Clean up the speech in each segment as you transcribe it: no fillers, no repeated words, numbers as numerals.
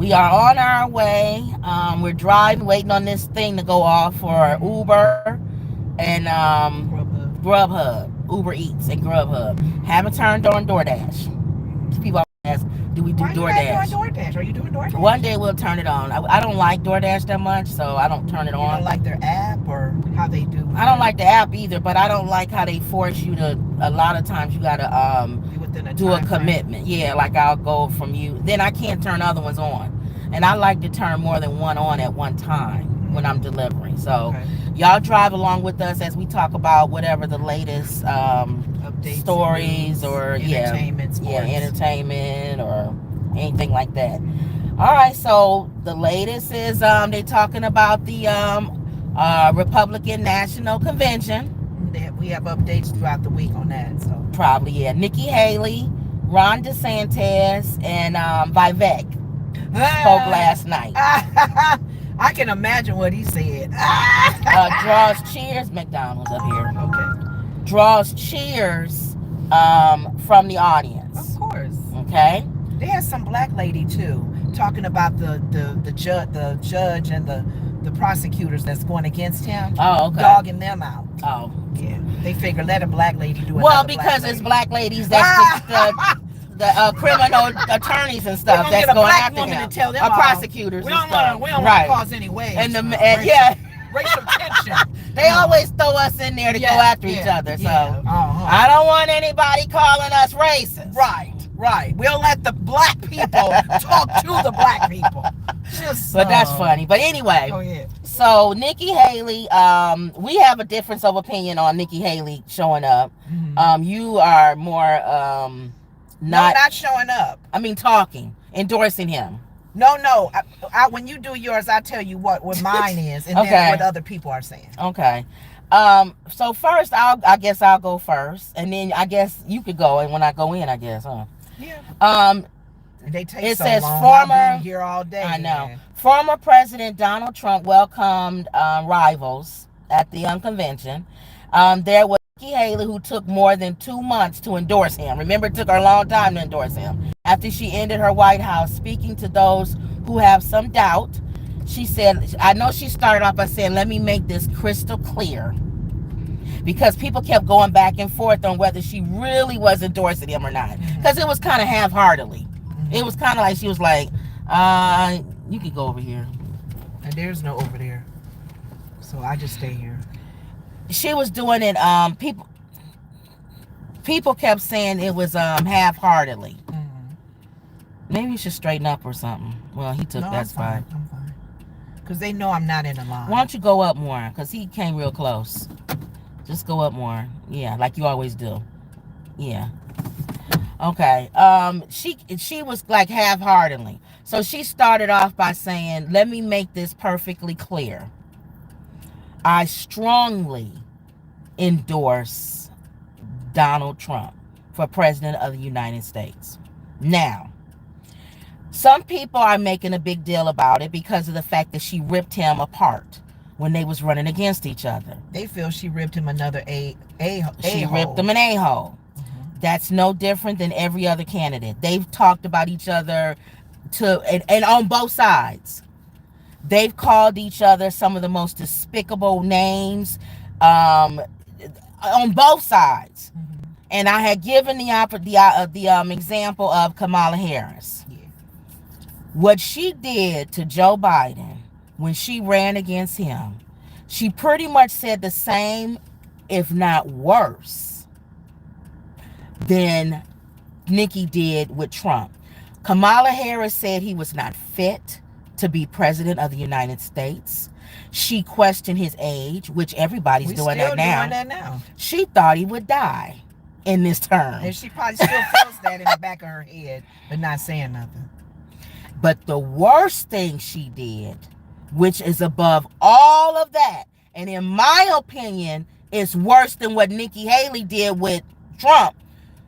We are on our way. We're driving, waiting on this thing to go off for Uber and Grubhub. Uber Eats and Grubhub. Haven't turned on DoorDash. People ask, do we do Why DoorDash? you not doing DoorDash? Are you doing DoorDash? One day we'll turn it on. I don't like DoorDash that much, so I don't turn it on. You don't like their app or how they do? I don't like the app either, but I don't like how they force you to. A lot of times you gotta do a commitment. Yeah, like I'll go from you. Then I can't turn other ones on, and I like to turn more than one on at one time when I'm delivering. So y'all drive along with us as we talk about whatever the latest updates, stories, or entertainment, entertainment or anything like that. All right, so the latest is they talking about the Republican National Convention. We have updates throughout the week on that. So probably, yeah. Nikki Haley, Ron DeSantis, and Vivek spoke last night. I can imagine what he said. Draws cheers. McDonald's up here. Okay. Draws cheers from the audience. Of course. Okay. They had some black lady too talking about the judge and the prosecutors that's going against him. Oh, okay. Dogging them out. Oh, yeah. They figure let a black lady do it. Well, because it's black ladies that's the criminal attorneys and stuff that's going after him. To tell them prosecutors. We don't want to cause any waves. And racial tension. They always throw us in there to go after each other. So I don't want anybody calling us racist. Right. We'll let the black people talk to the black people. But that's funny. But anyway, so Nikki Haley, we have a difference of opinion on Nikki Haley showing up. Mm-hmm. You are more not showing up. I mean, talking, endorsing him. No. I when you do yours, I tell you what mine is, and then what other people are saying. Okay. So first, I guess I'll go first, and then I guess you could go, and when I go in, I guess, huh? Yeah. They take it so says long. former. I've been here all day. I know. Man. Former President Donald Trump welcomed rivals at the convention. There was Nikki Haley, who took more than 2 months to endorse him. Remember, it took her a long time to endorse him. After she ended her White House, speaking to those who have some doubt, she said, I know she started off by saying, let me make this crystal clear. Because people kept going back and forth on whether she really was endorsing him or not. Because it was kind of half-heartedly. It was kind of like she was like, you could go over here. And there's no over there. So I just stay here. She was doing it, people kept saying it was half-heartedly. Maybe you should straighten up or something. Well, he took that's fine. I'm fine. Because they know I'm not in the line. Why don't you go up more? Because he came real close. Just go up more. Yeah, like you always do. Yeah. Okay. She was like half-heartedly. So she started off by saying, let me make this perfectly clear. I strongly endorse Donald Trump for President of the United States. Now, some people are making a big deal about it because of the fact that she ripped him apart when they was running against each other. They feel she ripped him another a-hole. She ripped him an a-hole. That's no different than every other candidate. They've talked about each other and on both sides. They've called each other some of the most despicable names on both sides. And I had given the example of Kamala Harris. Yeah. What she did to Joe Biden when she ran against him, she pretty much said the same, if not worse, than Nikki did with Trump. Kamala Harris said he was not fit to be president of the United States. She questioned his age, which everybody's doing that now. She thought he would die in this term. And she probably still feels that in the back of her head, but not saying nothing. But the worst thing she did, which is above all of that, and in my opinion, is worse than what Nikki Haley did with Trump,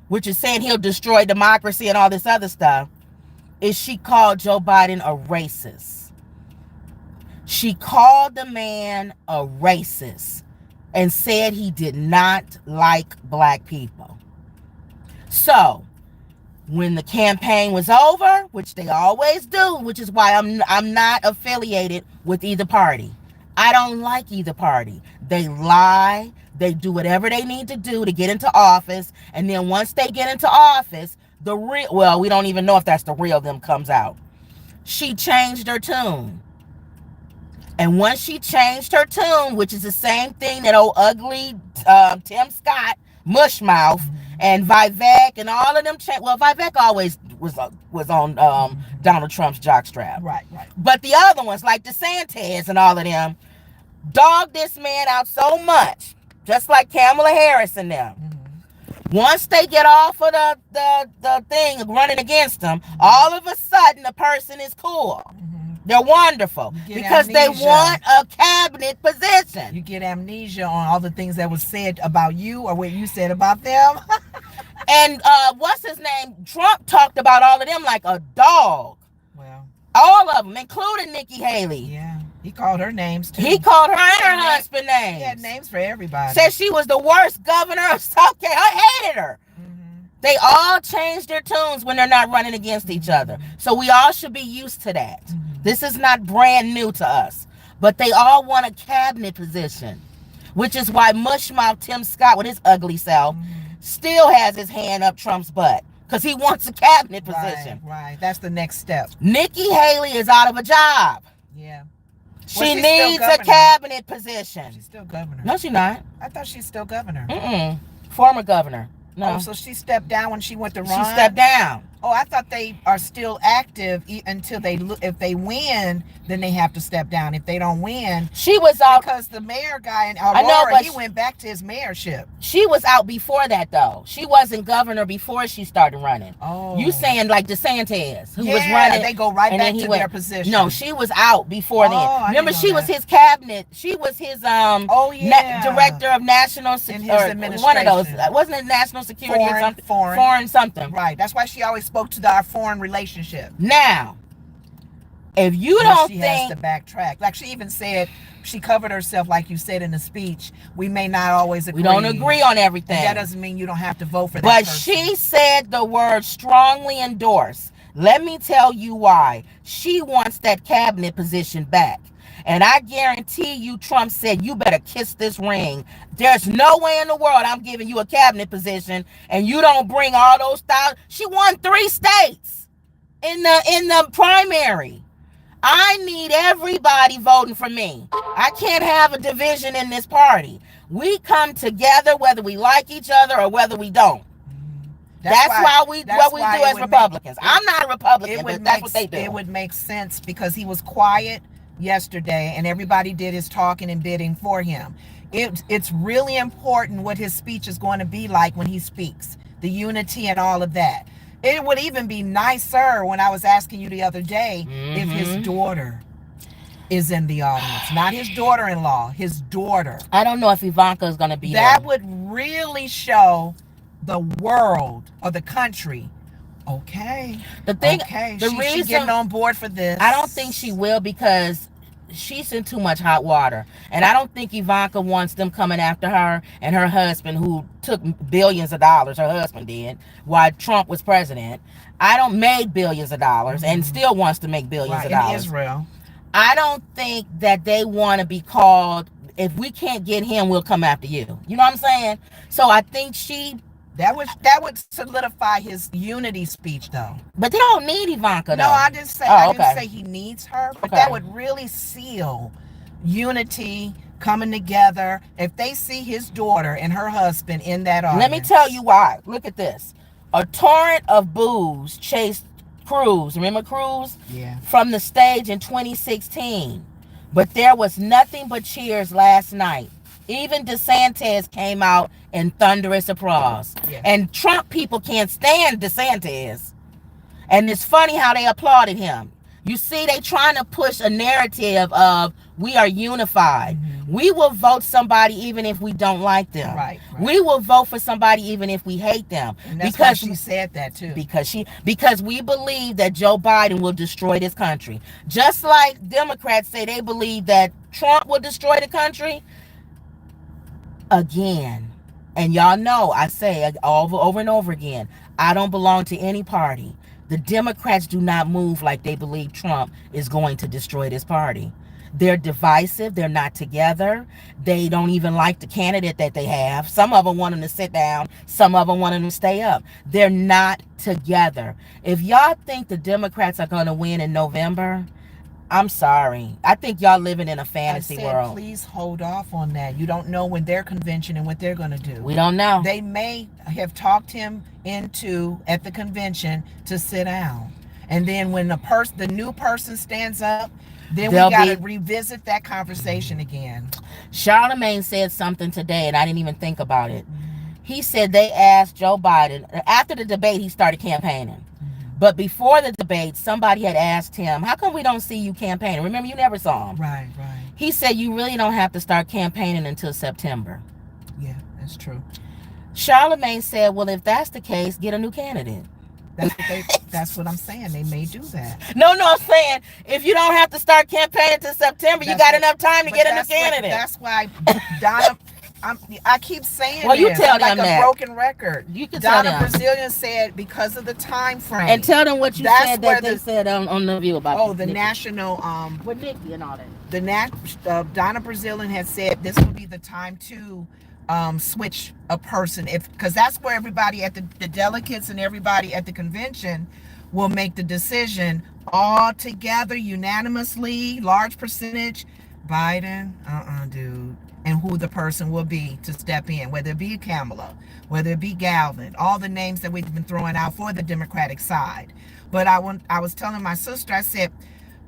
which is saying he'll destroy democracy and all this other stuff, is she called Joe Biden a racist. She called the man a racist and said he did not like black people. So, When the campaign was over, which they always do, which is why I'm not affiliated with either party. I don't like either party. They lie. They do whatever they need to do to get into office. And then once they get into office, the real, well, we don't even know if that's the real them comes out. She changed her tune. And once she changed her tune, which is the same thing that old ugly Tim Scott, Mushmouth, and Vivek and all of them well, Vivek always was on Donald Trump's jockstrap. Right. But the other ones, like DeSantis and all of them, dogged this man out so much, just like Kamala Harris and them. Once they get off of the thing running against them, all of a sudden the person is cool. They're wonderful because amnesia. They want a cabinet position. You get amnesia on all the things that was said about you or what you said about them. And what's his name? Trump talked about all of them like a dog. Well, all of them, including Nikki Haley. Yeah, he called her names too. He called her and her husband names. He had names for everybody. Said she was the worst governor of South Carolina. I hated her. They all change their tunes when they're not running against each other. So we all should be used to that. This is not brand new to us. But they all want a cabinet position, which is why Mushmouth Tim Scott with his ugly self still has his hand up Trump's butt because he wants a cabinet position. Right. That's the next step. Nikki Haley is out of a job. Yeah. She needs a cabinet position. She's still governor. No, she's not. I thought she's still governor. Former governor. No. Oh, so she stepped down when she went to run? She stepped down. Oh, I thought they are still active until if they win, then they have to step down. If they don't win, she was out because the mayor guy in Aurora, he went back to his mayorship. She was out before that though. She wasn't governor before she started running. Oh, you saying like DeSantis, who was running? They go right back to their position. No, she was out before then. Remember, she was his cabinet. She was his director of national security. One of those, wasn't it national security or something? Foreign something. Right. That's why she always spoke to our foreign relationship. Now, if you don't think, has to backtrack. Like she even said, she covered herself, like you said in the speech. We may not always agree. We don't agree on everything. That doesn't mean you don't have to vote for that But person. She said the word strongly endorse. Let me tell you why. She wants that cabinet position back. And I guarantee you, Trump said, you better kiss this ring. There's no way in the world I'm giving you a cabinet position and you don't bring all those thousands. She won 3 states in the primary. I need everybody voting for me. I can't have a division in this party. We come together whether we like each other or whether we don't. That's why we do as Republicans. I'm not a Republican, but that's what they do. It would make sense because he was quiet yesterday and everybody did his talking and bidding for him. It's really important what his speech is going to be like when he speaks, the unity and all of that. It would even be nicer when I was asking you the other day if his daughter is in the audience, not his daughter-in-law, his daughter. I don't know if Ivanka is going to be that there. Would really show the world or the country. Okay. The thing, she's getting on board for this. I don't think she will because she's in too much hot water. And I don't think Ivanka wants them coming after her and her husband who took billions of dollars. Her husband did while Trump was president. I don't made billions of dollars and still wants to make billions of dollars. In Israel. I don't think that they want to be called, if we can't get him, we'll come after you. You know what I'm saying? So I think that would solidify his unity speech, though. But they don't need Ivanka, though. No, I didn't say he needs her, but that would really seal unity coming together. If they see his daughter and her husband in that audience. Let me tell you why. Look at this. A torrent of boos chased Cruz. Remember Cruz? Yeah. From the stage in 2016. But there was nothing but cheers last night. Even DeSantis came out in thunderous applause. Yeah. And Trump people can't stand DeSantis. And it's funny how they applauded him. You see, they trying to push a narrative of we are unified. We will vote somebody even if we don't like them. Right. We will vote for somebody even if we hate them. And that's why she said that too. Because we believe that Joe Biden will destroy this country. Just like Democrats say they believe that Trump will destroy the country. Again, and y'all know I say over and over again, I don't belong to any party. The Democrats do not move like they believe Trump is going to destroy this party. They're divisive. They're not together. They don't even like the candidate that they have. Some of them want them to sit down. Some of them want them to stay up. They're not together. If y'all think the Democrats are going to win in November, I'm sorry. I think y'all living in a fantasy world. Please hold off on that. You don't know when their convention and what they're going to do. We don't know. They may have talked him into at the convention to sit down, and then when the new person stands up, then we got to revisit that conversation again. Charlemagne said something today, and I didn't even think about it. He said they asked Joe Biden after the debate. He started campaigning. But before the debate, somebody had asked him, how come we don't see you campaigning? Remember, you never saw him. Right. He said, you really don't have to start campaigning until September. Yeah, that's true. Charlemagne said, well, if that's the case, get a new candidate. That's what I'm saying. They may do that. No, I'm saying, if you don't have to start campaigning until September, you got enough time to get a new candidate. That's why Donna... I keep saying well, you tell them like a broken record. You can Donna tell them. Brazilian said because of the time frame. And tell them what you said that they said on the View about the national with Nikki and all that. The Donna Brazilian had said this would be the time to switch a person because that's where everybody at the delegates and everybody at the convention will make the decision all together unanimously, large percentage. Biden, dude. And who the person will be to step in, whether it be Kamala, whether it be Galvin, all the names that we've been throwing out for the Democratic side. But I was telling my sister, I said,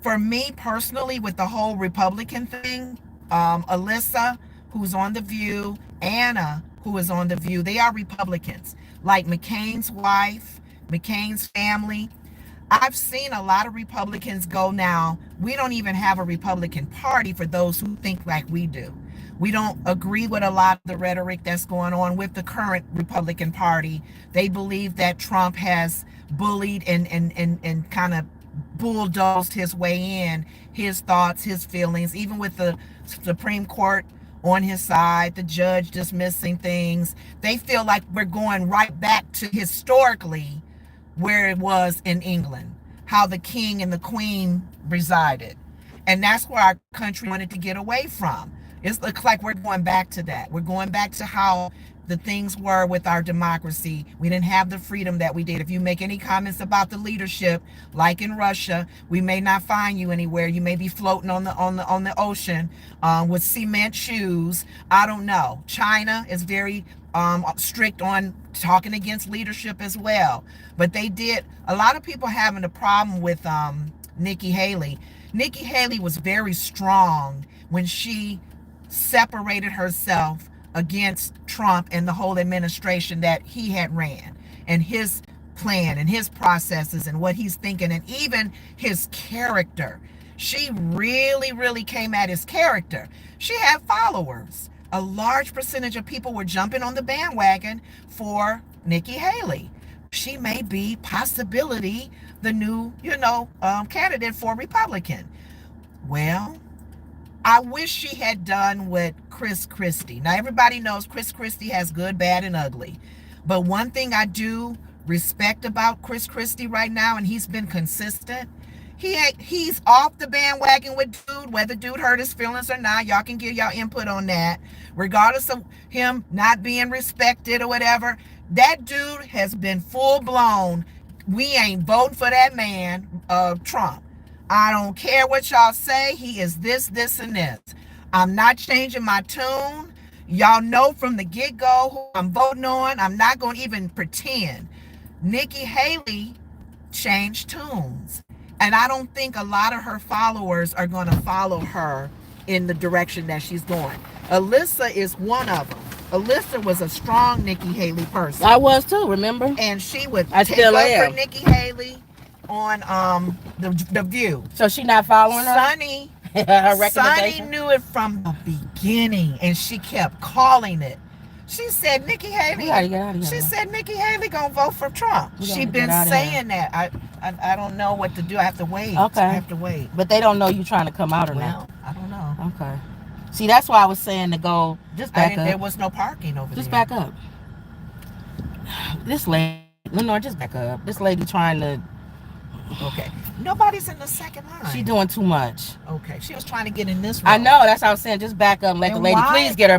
for me personally, with the whole Republican thing, Alyssa, who's on The View, Anna, who is on The View, they are Republicans. Like McCain's wife, McCain's family. I've seen a lot of Republicans go now. We don't even have a Republican Party for those who think like we do. We don't agree with a lot of the rhetoric that's going on with the current Republican Party. They believe that Trump has bullied and kind of bulldozed his way in, his thoughts, his feelings, even with the Supreme Court on his side, the judge dismissing things. They feel like we're going right back to historically where it was in England, how the king and the queen resided. And that's where our country wanted to get away from. It looks like we're going back to that. We're going back to how the things were with our democracy. We didn't have the freedom that we did. If you make any comments about the leadership, like in Russia, we may not find you anywhere. You may be floating on the ocean with cement shoes. I don't know. China is very strict on talking against leadership as well. But they did. A lot of people having a problem with Nikki Haley. Nikki Haley was very strong when she separated herself against Trump and the whole administration that he had ran, and his plan and his processes and what he's thinking, and even his character. She really came at his character. She had followers. A large percentage of people were jumping on the bandwagon for Nikki Haley. She may be possibility the new, candidate for Republican. Well, I wish she had done what Chris Christie. Now, everybody knows Chris Christie has good, bad, and ugly. But one thing I do respect about Chris Christie right now, and he's been consistent, he's off the bandwagon with dude, whether dude hurt his feelings or not. Y'all can give y'all input on that. Regardless of him not being respected or whatever, that dude has been full-blown. We ain't voting for that man, Trump. I don't care what y'all say. He is this, and this. I'm not changing my tune. Y'all know from the get-go who I'm voting on. I'm not going to even pretend. Nikki Haley changed tunes. And I don't think a lot of her followers are going to follow her in the direction that she's going. Alyssa is one of them. Alyssa was a strong Nikki Haley person. I was too, remember? And she would take up for Nikki Haley on the View. So she not following her? Sonny knew it from the beginning, and she kept calling it. She said Nikki Haley. She said Nikki Haley gonna vote for Trump. She been saying that. I don't know what to do. I have to wait. Okay. I have to wait. But they don't know you trying to come out or not. I don't know. Okay. See, that's why I was saying to go just back up. There was no parking over there. Just back up. This lady No, just back up. This lady trying to. Okay. Nobody's in the second line. She doing too much. Okay. She was trying to get in this row. I know. That's what I was saying. Just back up and let the lady please get her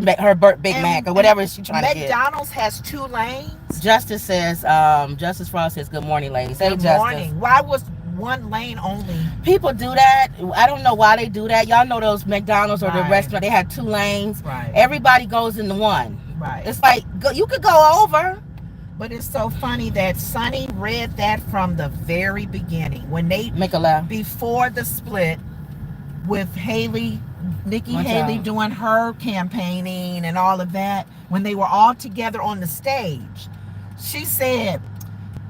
Big Mac or whatever she's trying to get. McDonald's has 2 lanes. Justice says, Justice Frost says, good morning, ladies. Hey, Good Justice. morning. Why was 1 lane only? People do that. I don't know why they do that. Y'all know those McDonald's or the restaurant, they had 2 lanes. Right. Everybody goes into one. Right. It's like, you could go over. But it's so funny that Sonny read that from the very beginning. When they make a laugh. Before the split with Nikki Haley doing her campaigning and all of that, when they were all together on the stage, she said,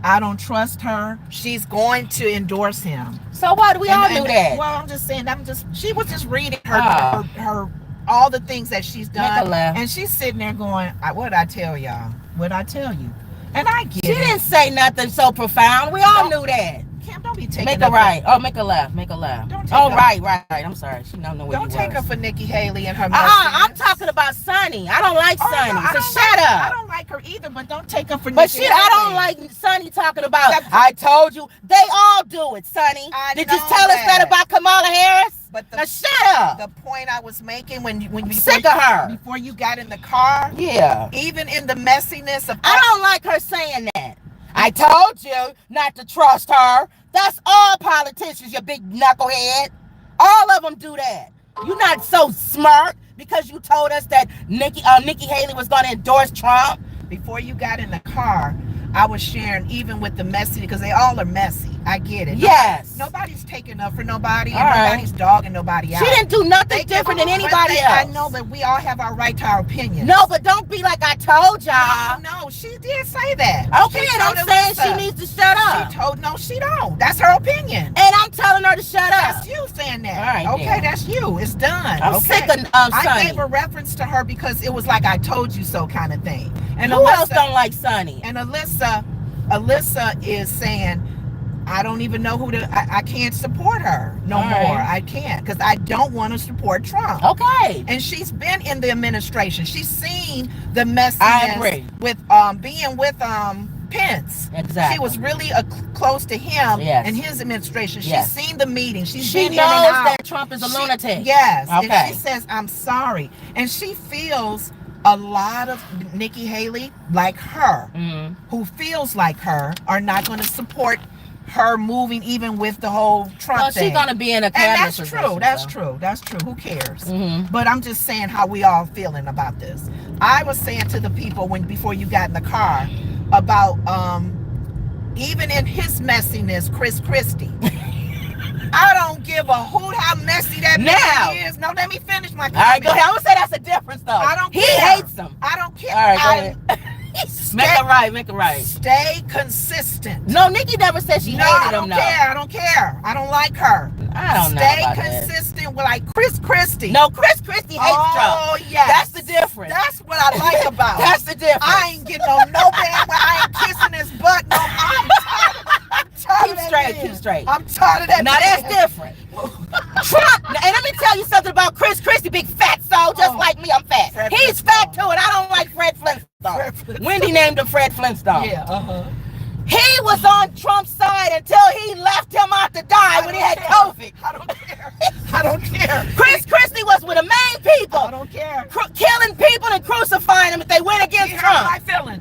I don't trust her. She's going to endorse him. So what? We all knew that. Well, I'm just saying, she was just reading her all the things that she's done. And she's sitting there going, what did I tell y'all? What did I tell you? And I get it. She didn't say nothing so profound. We all knew that. Kim, don't be taking Make her right. Oh, make her laugh. Make her laugh. Right. I'm sorry. She don't know what Don't take her for Nikki Haley and her I'm talking about Sonny. I don't like Sonny. No, so shut up. I don't like her either, but don't take her for Nikki Haley. I don't like Sonny talking about, I told you. They all do it, Sonny. Did you tell us that about Kamala Harris? But now shut up. The point I was making when you sick of her before you got in the car. Yeah. Even in the messiness of I don't like her saying that. I told you not to trust her. That's all politicians, you big knucklehead. All of them do that. You're not so smart because you told us that Nikki Haley was going to endorse Trump. Before you got in the car, I was sharing even with the messy, because they all are messy. I get it. Yes. Nobody's taking up for nobody, and nobody's dogging nobody out. She didn't do nothing different than anybody else. I know, but we all have our right to our opinion. No, but don't be like I told y'all. No, she did say that. Okay, and I'm saying she needs to shut up. No, she don't. That's her opinion. And I'm telling her to shut up. That's you saying that. All right, okay, that's you. It's done. I'm sick of I Sonny. gave a reference to her because it was like I told you so kind of thing. And who else don't like Sonny? And Alyssa is saying, I don't even know who to, I can't support her no more. I can't, because I don't want to support Trump. Okay. And she's been in the administration. She's seen the messiness with being with Pence. Exactly. She was really close to him and his administration. She's seen the meetings. She knows that Trump is a lunatic. Yes. Okay. And she says, I'm sorry. And she feels a lot of Nikki Haley like her, who feels like her, are not going to support her moving even with the whole Trump thing. She's going to be in a cabinet position. That's true. Who cares? But I'm just saying how we all feeling about this. I was saying to the people before you got in the car about even in his messiness, Chris Christie. I don't give a hoot how messy that man is. No, let me finish my comment. All right, go ahead. I'm going to say that's a difference, though. I don't care. He hates him. I don't care. All right, go ahead. Make it right. Stay consistent. No, Nikki never said she hated him. I don't care. I don't like her. I don't know. Stay consistent with like Chris Christie. No, Chris Christie hates Trump. Oh, yes. That's the difference. That's what I like about That's the difference. I ain't getting on no band when I ain't kissing his butt. No, I'm tired. Keep straight. I'm tired of that. Now that's different. Trump, and let me tell you something about Chris Christie, big fat soul, just like me, I'm fat. He's fat too, and I don't like Fred Flintstone. Wendy named him Fred Flintstone. Yeah, He was on Trump's side until he left him out to die when he had COVID. I don't care. Chris Christie was with the main people. I don't care. Killing people and crucifying them if they went against Trump.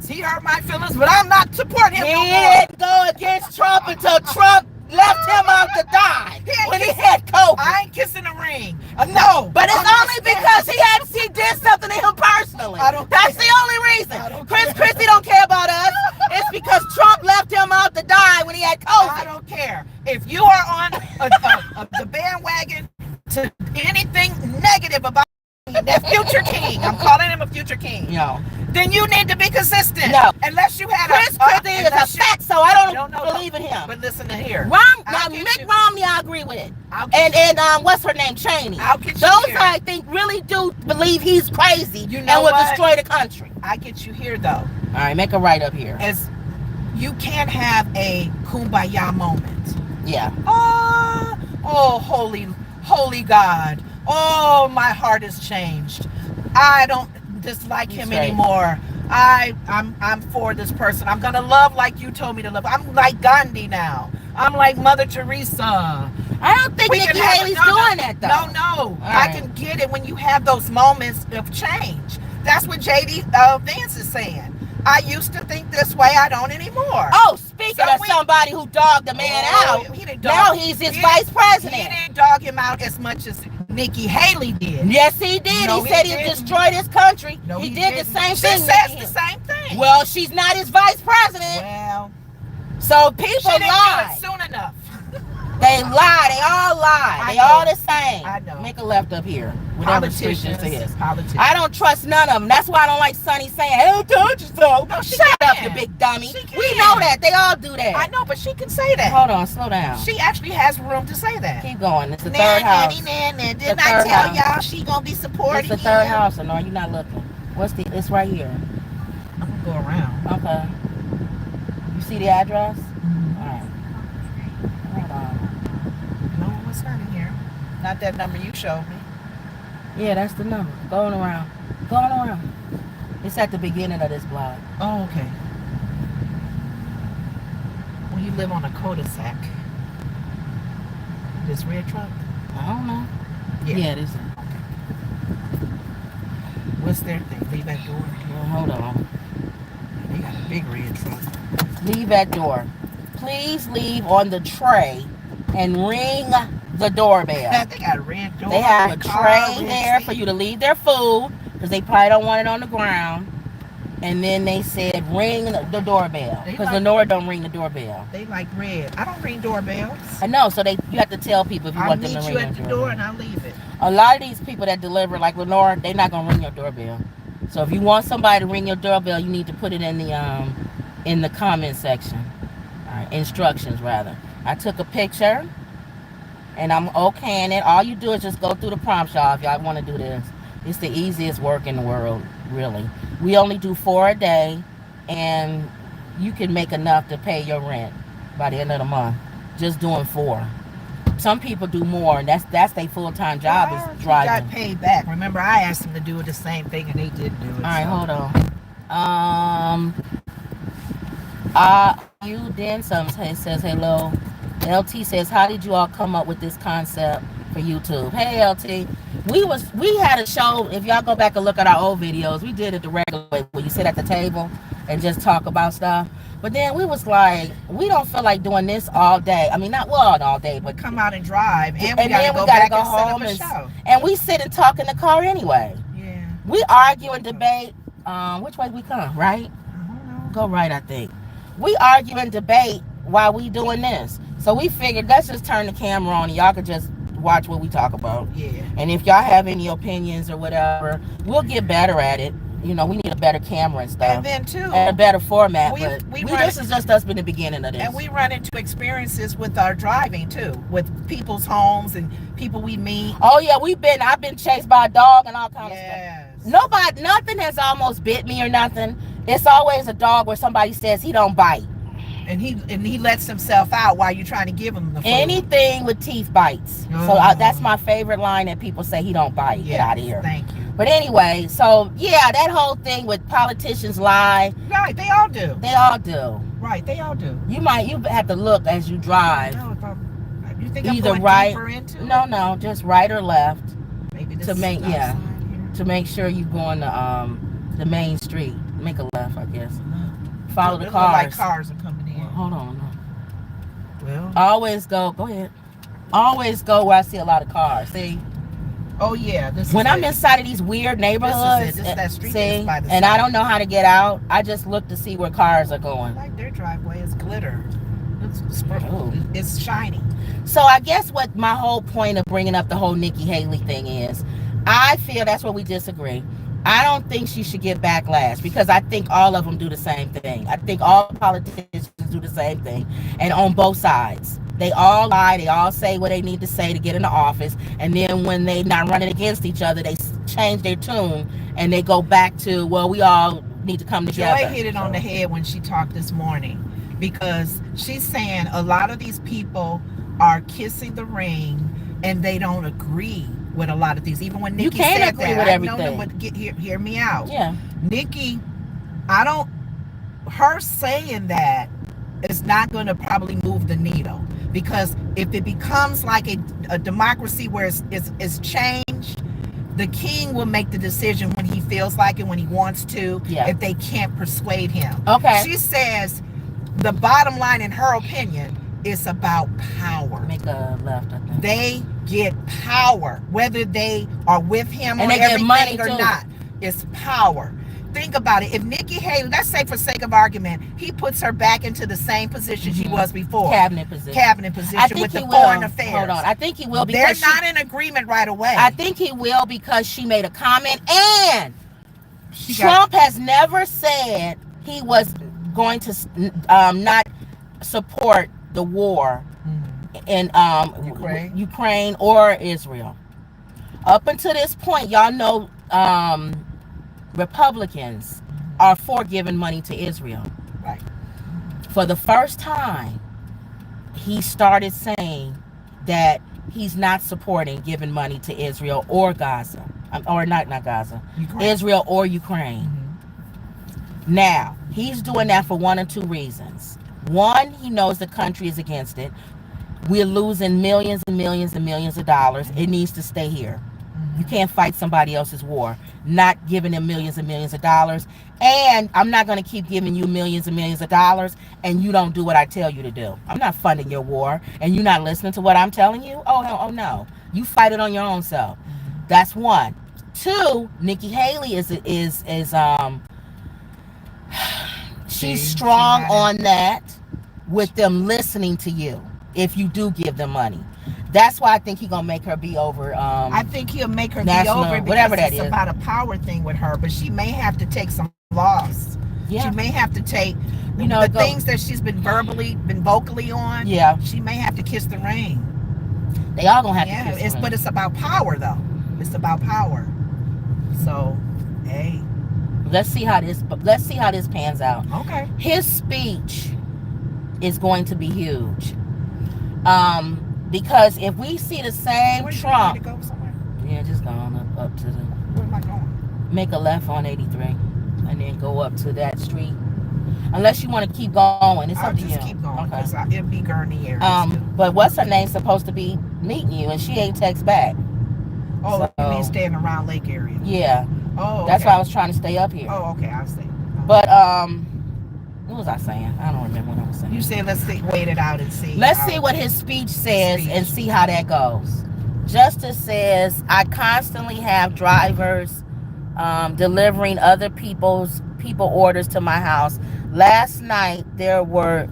He hurt my feelings, but I'm not supporting him. He didn't go against Trump until Trump left him out to die when he had COVID. I ain't kissing the ring. No. But it's only because he did something to him personally. That's the only reason. Chris Christie don't care about us. It's because Trump left him out to die when he had COVID. I don't care. If you are on the bandwagon to anything negative about that future king, I'm calling him a future king. No. Then you need to be consistent. No. Unless you had Chris Christie is a fact, so I don't believe in him. But listen to here. Mitt Romney, I agree with it. And what's her name? Cheney. Those I think really do believe he's crazy and will destroy the country. I get you here though. All right, make a right up here. As you can't have a kumbaya moment. Yeah. Oh, holy God. Oh, my heart has changed. I don't dislike him anymore. I'm for this person. I'm gonna love like you told me to love. I'm like Gandhi now. I'm like Mother Teresa. I don't think Nikki Haley's doing that though. No. I can get it when you have those moments of change. That's what JD Vance is saying. I used to think this way. I don't anymore. Oh, speaking of somebody who dogged the man out, now he's his vice president. He didn't dog him out as much as Nikki Haley did. Yes, he did. No, he said he destroyed his country. No, he did the same thing. She says the same thing. Well, she's not his vice president. Well, so people lie. Soon enough. They lie. They all lie. They all the same. I know. Make a left up here. Politicians. I don't trust none of them. That's why I don't like Sonny saying, "Hey, I told you so." No, shut up, you big dummy. We know that. They all do that. I know, but she can say that. Hold on, slow down. She actually has room to say that. Keep going. It's the third house. Didn't I tell y'all she gonna be supporting? It's the third house, or no? You're not looking. It's right here. I'm gonna go around. Okay. You see the address? All right. Hold on. No, it's not in here. Not that number you showed me. Yeah, that's the number. Going around. Going around. It's at the beginning of this block. Oh, okay. Well, you live on a cul-de-sac. This red truck? I don't know. Yeah, it is. Okay. What's their thing? Leave that door. Well, hold on. They got a big red truck. Leave that door. Please leave on the tray and ring the doorbell. They got a red door. They have a tray there for you to leave their food because they probably don't want it on the ground. And then they said ring the doorbell because Lenora don't ring the doorbell. They like red. I don't ring doorbells. I know, so you have to tell people if you want them to ring I'll meet you at the door and I'll leave it. A lot of these people that deliver, like Lenora, they're not gonna ring your doorbell. So if you want somebody to ring your doorbell, you need to put it in the comment section. All right, instructions rather. I took a picture. And I'm okaying it. All you do is just go through the prompts, y'all, if y'all want to do this. It's the easiest work in the world, really. We only do 4 a day, and you can make enough to pay your rent by the end of the month. Just doing 4. Some people do more, and that's their full-time job is driving. Got paid back. Remember, I asked them to do the same thing, and they didn't do it. All right, hold on. You then some says hello. LT says, how did you all come up with this concept for YouTube? Hey, LT. We had a show. If y'all go back and look at our old videos, we did it the regular way where you sit at the table and just talk about stuff. But then we was like, we don't feel like doing this all day. I mean, not all day, but come out and drive. And then we gotta go home and we sit and talk in the car anyway. Yeah. We argue and debate. Which way we come? Right? I don't know. Go right, I think. We argue and debate while we doing this. So we figured let's just turn the camera on and y'all could just watch what we talk about. Yeah. And if y'all have any opinions or whatever, we'll get better at it. You know, we need a better camera and stuff. And then too, and a better format. This is just us in the beginning of this. And we run into experiences with our driving too, with people's homes and people we meet. Oh yeah, I've been chased by a dog and all kinds of stuff. Nothing has almost bit me or nothing. It's always a dog where somebody says he don't bite. And he lets himself out while you're trying to give him the food. Anything with teeth bites. So that's my favorite line that people say he don't bite. Get out of here. Thank you. But anyway, so yeah, that whole thing with politicians lie. Right, they all do. They all do. Right, they all do. You have to look as you drive. No, you think either I'm going right. deeper into it? No, just right or left. Maybe this to make sure you go on the main street. Make a left, I guess. Follow the cars. Like cars are coming in. Hold on. Well, always go ahead. Always go where I see a lot of cars. See? Oh yeah. When I'm inside of these weird neighborhoods, this is that street see, by the and side. I don't know how to get out. I just look to see where cars are going. Like their driveway is glitter. It's shiny. So I guess what my whole point of bringing up the whole Nikki Haley thing is, I feel that's where we disagree. I don't think she should get backlash because I think all of them do the same thing. I think all politicians do the same thing. And on both sides. They all lie. They all say what they need to say to get into office. And then when they not running against each other, they change their tune and they go back to, well, we all need to come together. Joy hit it on the head when she talked this morning because she's saying a lot of these people are kissing the ring and they don't agree with a lot of things. Even when Nikki said that, with everything. I know them, but hear me out. Yeah. Nikki I don't, her saying that is not going to probably move the needle, because if it becomes like a democracy where it's changed, the king will make the decision when he feels like it, when he wants to, Yeah. if they can't persuade him. Okay. She says the bottom line, in her opinion, is about power. Make a left, I think. They get power, whether they are with him And or they get money everything or too. not. It's power. Think about it. If Nikki Haley, let's say for sake of argument, he puts her back into the same position she was before. Cabinet position. Cabinet I position think with he the will. foreign affairs. Hold on. I think he will They're because not in agreement right away. I think he will because she made a comment, and She Trump has never said he was going to not support the war in Ukraine or Israel. Up until this point, y'all know Republicans are for giving money to Israel. Right. For the first time, he started saying that he's not supporting giving money to Israel or Gaza, or not Gaza, Ukraine. Israel or Ukraine. Now, he's doing that for one or two reasons. One, he knows the country is against it. We're losing millions and millions and millions of dollars. It needs to stay here. You can't fight somebody else's war, not giving them millions and millions of dollars. And I'm not going to keep giving you millions and millions of dollars and you don't do what I tell you to do. I'm not funding your war and you're not listening to what I'm telling you. Oh no. You fight it on your own self. That's one. Two, Nikki Haley is she's strong on that with them listening to you if you do give them money. That's why I think he's gonna make her be over. I think he'll make her national, be over because whatever that it's is. about a power thing with her. But she may have to take some loss. Yeah. She may have to take, the things that she's been vocally on. Yeah. She may have to kiss the ring. They all gonna have to kiss the ring. But it's about power though. It's about power. So, hey. Let's see how this pans out. Okay. His speech is going to be huge. Because if we see the same Trump, go somewhere? Yeah, just go on up to the. Where am I going? Make a left on 83, and then go up to that street. Unless you want to keep going, it's I'll up to you. just keep going because Okay. it'll be Gurney area. But what's her name supposed to be meeting you, and she ain't text back. Oh, you mean staying around Lake area? Yeah. Oh, okay. That's why I was trying to stay up here. Oh, okay, I'll stay. But what was I saying? I don't remember what I was saying. You said wait it out and see. Let's see what his speech says and see how that goes. Justice says, I constantly have drivers delivering other people orders to my house. Last night there were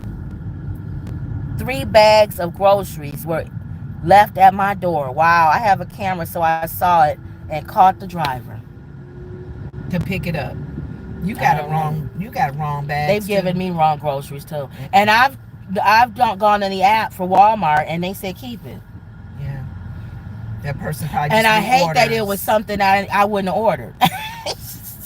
3 bags of groceries were left at my door. Wow, I have a camera so I saw it and caught the driver to pick it up. You got wrong bags. They've given me wrong groceries too. And I've gone on the app for Walmart and they said keep it. Yeah. That person probably and I hate that it was something I wouldn't have ordered.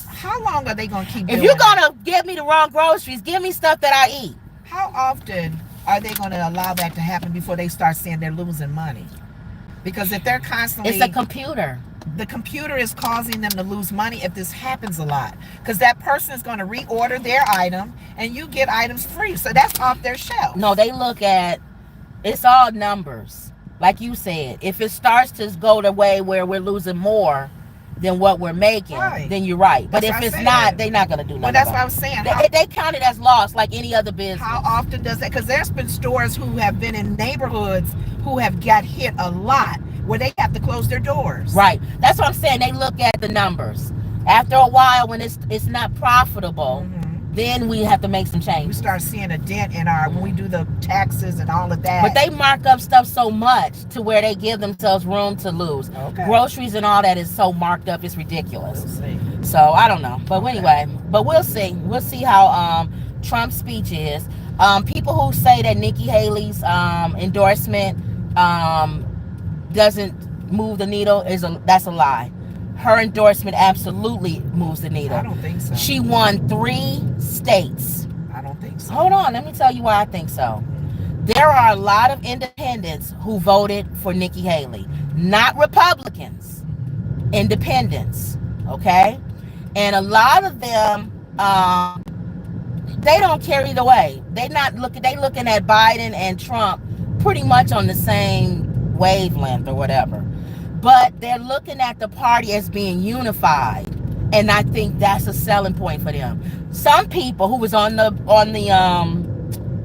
How long are they gonna keep if you're gonna give me the wrong groceries, give me stuff that I eat. How often are they gonna allow that to happen before they start saying they're losing money? Because if they're constantly, it's a computer. The computer is causing them to lose money if this happens a lot, because that person is going to reorder their item and you get items free, so that's off their shelf. No, they look at, it's all numbers, like you said. If it starts to go the way where we're losing more than what we're making, then you're right. But if it's not, they're not going to do nothing. Well, that's what I was saying. They count it as loss like any other business. How often does that? Because there's been stores who have been in neighborhoods who have got hit a lot, where they have to close their doors. Right. That's what I'm saying. They look at the numbers. After a while, when it's not profitable, then we have to make some changes. We start seeing a dent in when we do the taxes and all of that. But they mark up stuff so much to where they give themselves room to lose. Okay. Groceries and all that is so marked up, it's ridiculous. We'll see. So I don't know. But anyway, we'll see. We'll see how Trump's speech is. People who say that Nikki Haley's endorsement doesn't move the needle that's a lie. Her endorsement absolutely moves the needle. I don't think so. She won 3 states. I don't think so. Hold on, let me tell you why I think so. There are a lot of independents who voted for Nikki Haley, not Republicans, independents, okay? And a lot of them Um, they don't care either way. They looking at Biden and Trump pretty much on the same wavelength or whatever. But they're looking at the party as being unified. And I think that's a selling point for them. Some people who was on the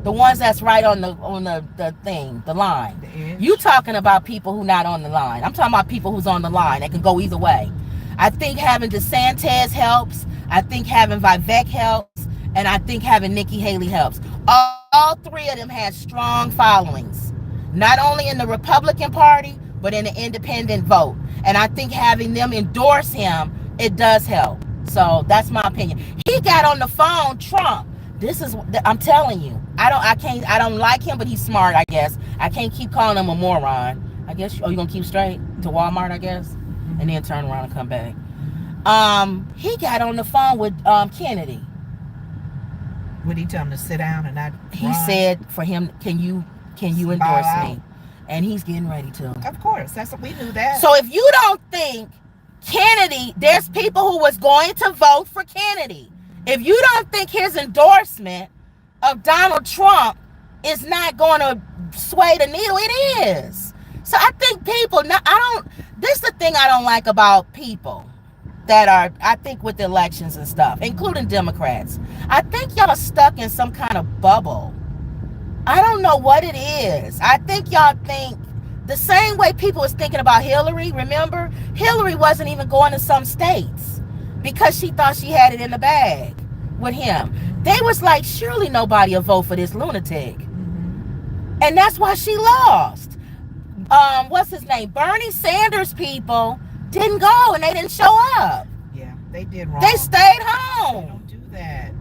ones that's right on the thing, the line. You talking about people who not on the line. I'm talking about people who's on the line that can go either way. I think having DeSantis helps. I think having Vivek helps. And I think having Nikki Haley helps. All three of them had strong followings. Not only in the Republican Party, but in the independent vote. And I think having them endorse him, it does help. So that's my opinion. He got on the phone, Trump. I'm telling you, I don't like him, but he's smart, I guess. I can't keep calling him a moron. I guess, you gonna keep straight to Walmart, I guess? And then turn around and come back. He got on the phone with Kennedy. Would he tell him to sit down and not He run? said for him, can you endorse me? And he's getting ready to. Of course, we knew that. So if you don't think Kennedy, there's people who was going to vote for Kennedy. If you don't think his endorsement of Donald Trump is not going to sway the needle, it is. So I think people, this is the thing I don't like about people that are, I think with the elections and stuff, including Democrats. I think y'all are stuck in some kind of bubble. I don't know what it is. I think y'all think the same way people was thinking about Hillary. Remember, Hillary wasn't even going to some states because she thought she had it in the bag with him. They was like, surely nobody will vote for this lunatic. And that's why she lost. What's his name? Bernie Sanders people didn't go and they didn't show up. Yeah, they did wrong. They stayed home. They don't do that.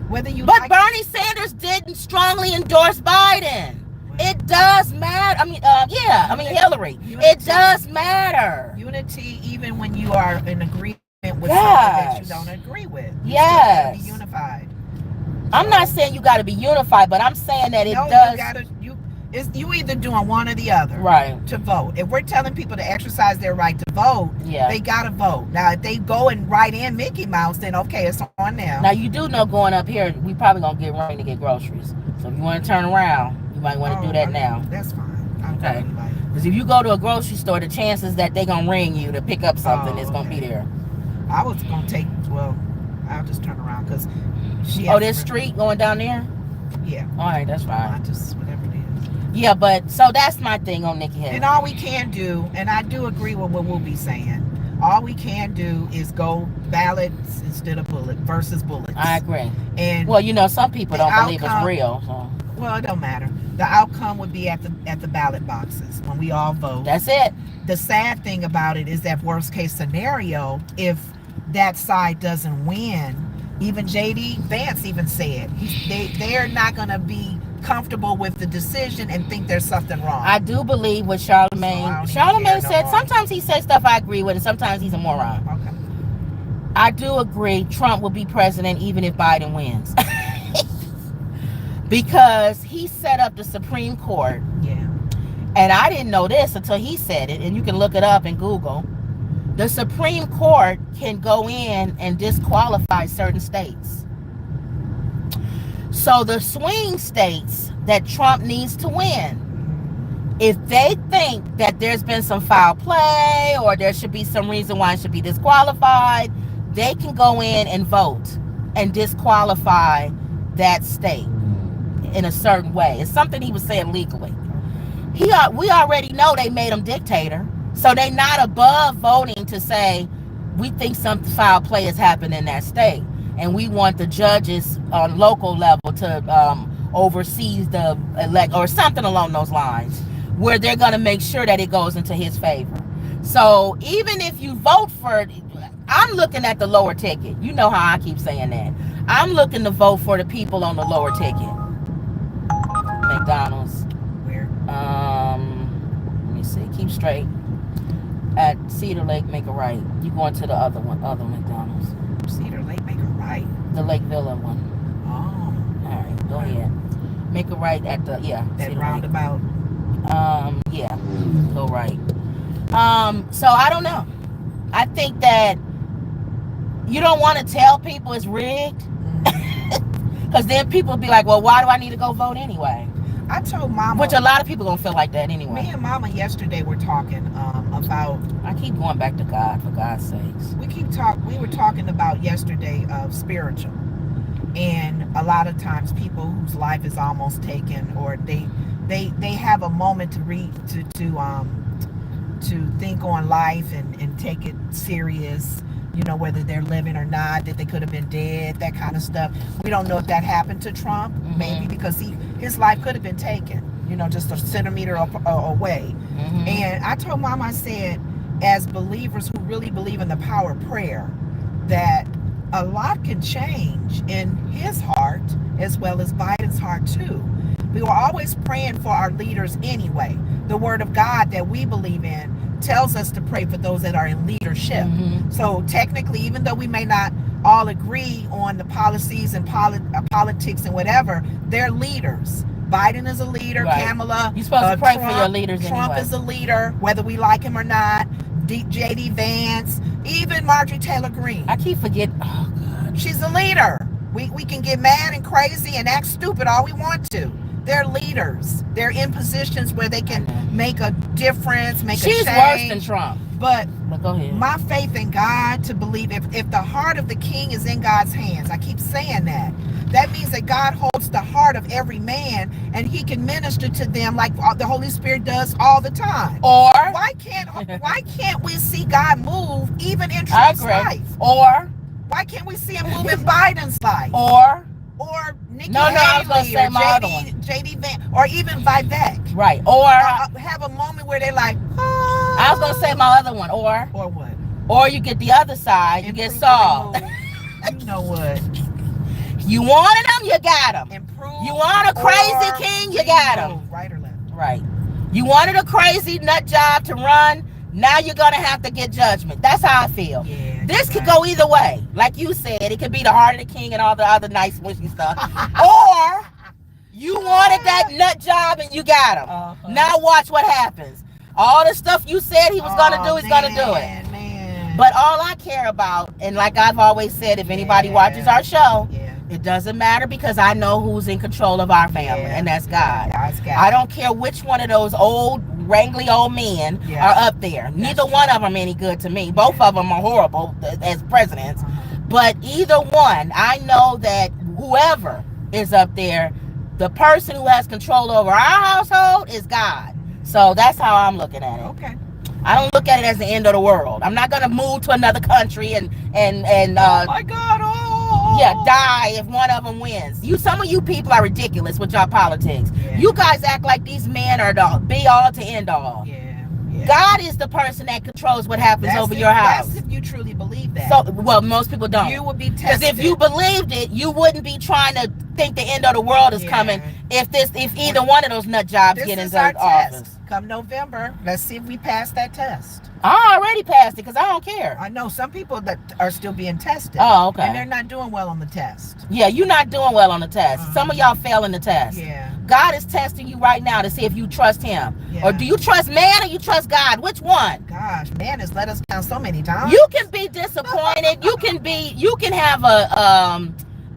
Whether you But Bernie Sanders didn't strongly endorse Biden. It does matter. Hillary. Unity. It does matter. Unity, even when you are in agreement with something that you don't agree with. Yes. You gotta be unified. I'm not saying you got to be unified, but I'm saying that you either doing one or the other, right? To vote. If we're telling people to exercise their right to vote, they gotta vote. Now, if they go and write in Mickey Mouse, then okay, it's on them. Now you do know going up here, we probably gonna get rain to get groceries. So if you want to turn around, you might want to do that now. That's fine. Okay. Because if you go to a grocery store, the chances that they gonna ring you to pick up something is gonna be there. I was gonna I'll just turn around because this street going down there. Yeah. All right, that's fine. Whatever it is. Yeah, but so that's my thing on Nikki Haley. And all we can do, and I do agree with what we'll be saying, all we can do is go ballots instead of bullets. I agree. And some people don't believe it's real. So. Well, it don't matter. The outcome would be at the ballot boxes when we all vote. That's it. The sad thing about it is that worst case scenario, if that side doesn't win, even J.D. Vance even said they're not going to be comfortable with the decision and think there's something wrong. I do believe what Charlemagne said. Sometimes he says stuff I agree with, and sometimes he's a moron. Okay. I do agree Trump will be president even if Biden wins. Because he set up the Supreme Court. Yeah. And I didn't know this until he said it, and you can look it up in Google. The Supreme Court can go in and disqualify certain states. So the swing states that Trump needs to win, if they think that there's been some foul play or there should be some reason why it should be disqualified, they can go in and vote and disqualify that state in a certain way. It's something he was saying legally. We already know they made him dictator. So they're not above voting to say, we think some foul play has happened in that state. And we want the judges on local level to oversee the elect or something along those lines, where they're going to make sure that it goes into his favor. So even if you vote for, I'm looking at the lower ticket. You know how I keep saying that. I'm looking to vote for the people on the lower ticket. McDonald's. Where? Let me see. Keep straight. At Cedar Lake, make a right. You going to the other McDonald's. Cedar Lake, make a right. The Lake Villa one. Oh. All right, go ahead. Make a right at the that Cedar roundabout. Lake. Go right. So I don't know. I think that you don't want to tell people it's rigged. Because then people be like, well, why do I need to go vote anyway? I told Mama, which a lot of people gonna feel like that anyway. Me and Mama yesterday were talking about. I keep going back to God, for God's sakes. We were talking about yesterday of spiritual, and a lot of times people whose life is almost taken, or they have a moment to think on life and take it serious. You know, whether they're living or not, that they could have been dead, that kind of stuff. We don't know if that happened to Trump, maybe because his life could have been taken, you know, just a centimeter away. And I told Mom, I said, as believers who really believe in the power of prayer, that a lot can change in his heart as well as Biden's heart too. We were always praying for our leaders anyway. The word of God that we believe in tells us to pray for those that are in leadership. So technically, even though we may not all agree on the policies and politics and whatever, they're leaders. Biden is a leader. Right. Kamala. You're supposed to pray for your leaders Trump anyway. Is a leader, whether we like him or not. J.D. Vance, even Marjorie Taylor Greene. I keep forgetting. Oh, God. She's a leader. We can get mad and crazy and act stupid all we want to. They're leaders. They're in positions where they can make a difference, make a change. She's worse than Trump. But go ahead. My faith in God to believe if the heart of the king is in God's hands, I keep saying that. That means that God holds the heart of every man and he can minister to them like the Holy Spirit does all the time. Or why can't we see God move even in Trump's life? Or why can't we see him move in Biden's life? Or Nikki I was gonna say my other one. JD Vance, or even Vivek. Right. Or have a moment where they're like, oh. I was gonna say my other one. Or what? Or you get the other side, you get Saul. You know what? You wanted him, you got him. You want a crazy king, you got him. Right or left? Right. You wanted a crazy nut job to run, now you're gonna have to get judgment. That's how I feel. Yeah. This could go either way. Like you said, it could be the heart of the king and all the other nice wishy stuff. Or you wanted that nut job and you got him. Now watch what happens. All the stuff you said he was going to do, he's going to do it. Man. But all I care about, and like I've always said, if anybody watches our show, it doesn't matter because I know who's in control of our family, and that's God. I don't care which one of those old, wrangly old men are up there. Neither one of them any good to me. Both of them are horrible as presidents. But either one, I know that whoever is up there, the person who has control over our household is God. So that's how I'm looking at it. Okay. I don't look at it as the end of the world. I'm not gonna move to another country and oh my God, die if one of them wins. Some of you people are ridiculous with your politics. You guys act like these men are the be all to end all. God is the person that controls what happens over your house. That's if you truly believe that. So, well, most people don't. You would be tested. Because if you believed it, you wouldn't be trying to think the end of the world is coming. If either one of those nut jobs get into office. Test. Come November, let's see if we pass that test. I already passed it because I don't care. I know some people that are still being tested. Oh, okay. And they're not doing well on the test. Yeah, you're not doing well on the test. Some of y'all failing the test. Yeah. God is testing you right now to see if you trust him. Yeah. Or do you trust man or you trust God? Which one? Gosh, man has let us down so many times. You can be disappointed. you can have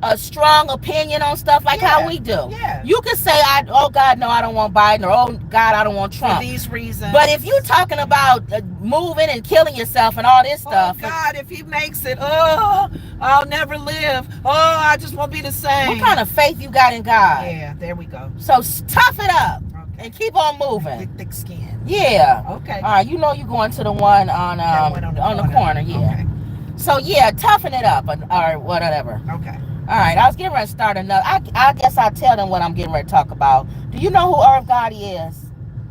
a strong opinion on stuff like how we do. Yeah. You can say, oh God, no, I don't want Biden, or oh God, I don't want Trump. For these reasons. But if you're talking about moving and killing yourself and all this stuff. Oh God, if he makes it, I'll never live. I just won't be the same. What kind of faith you got in God? Yeah, there we go. So tough it up and keep on moving. Thick skin. Yeah. Okay. All right, you know you're going to the one on the corner, yeah. Okay. So yeah, toughen it up or whatever. Okay. All right, I was getting ready to start another. I guess I'll tell them what I'm getting ready to talk about. Do you know who Irv Gotti is?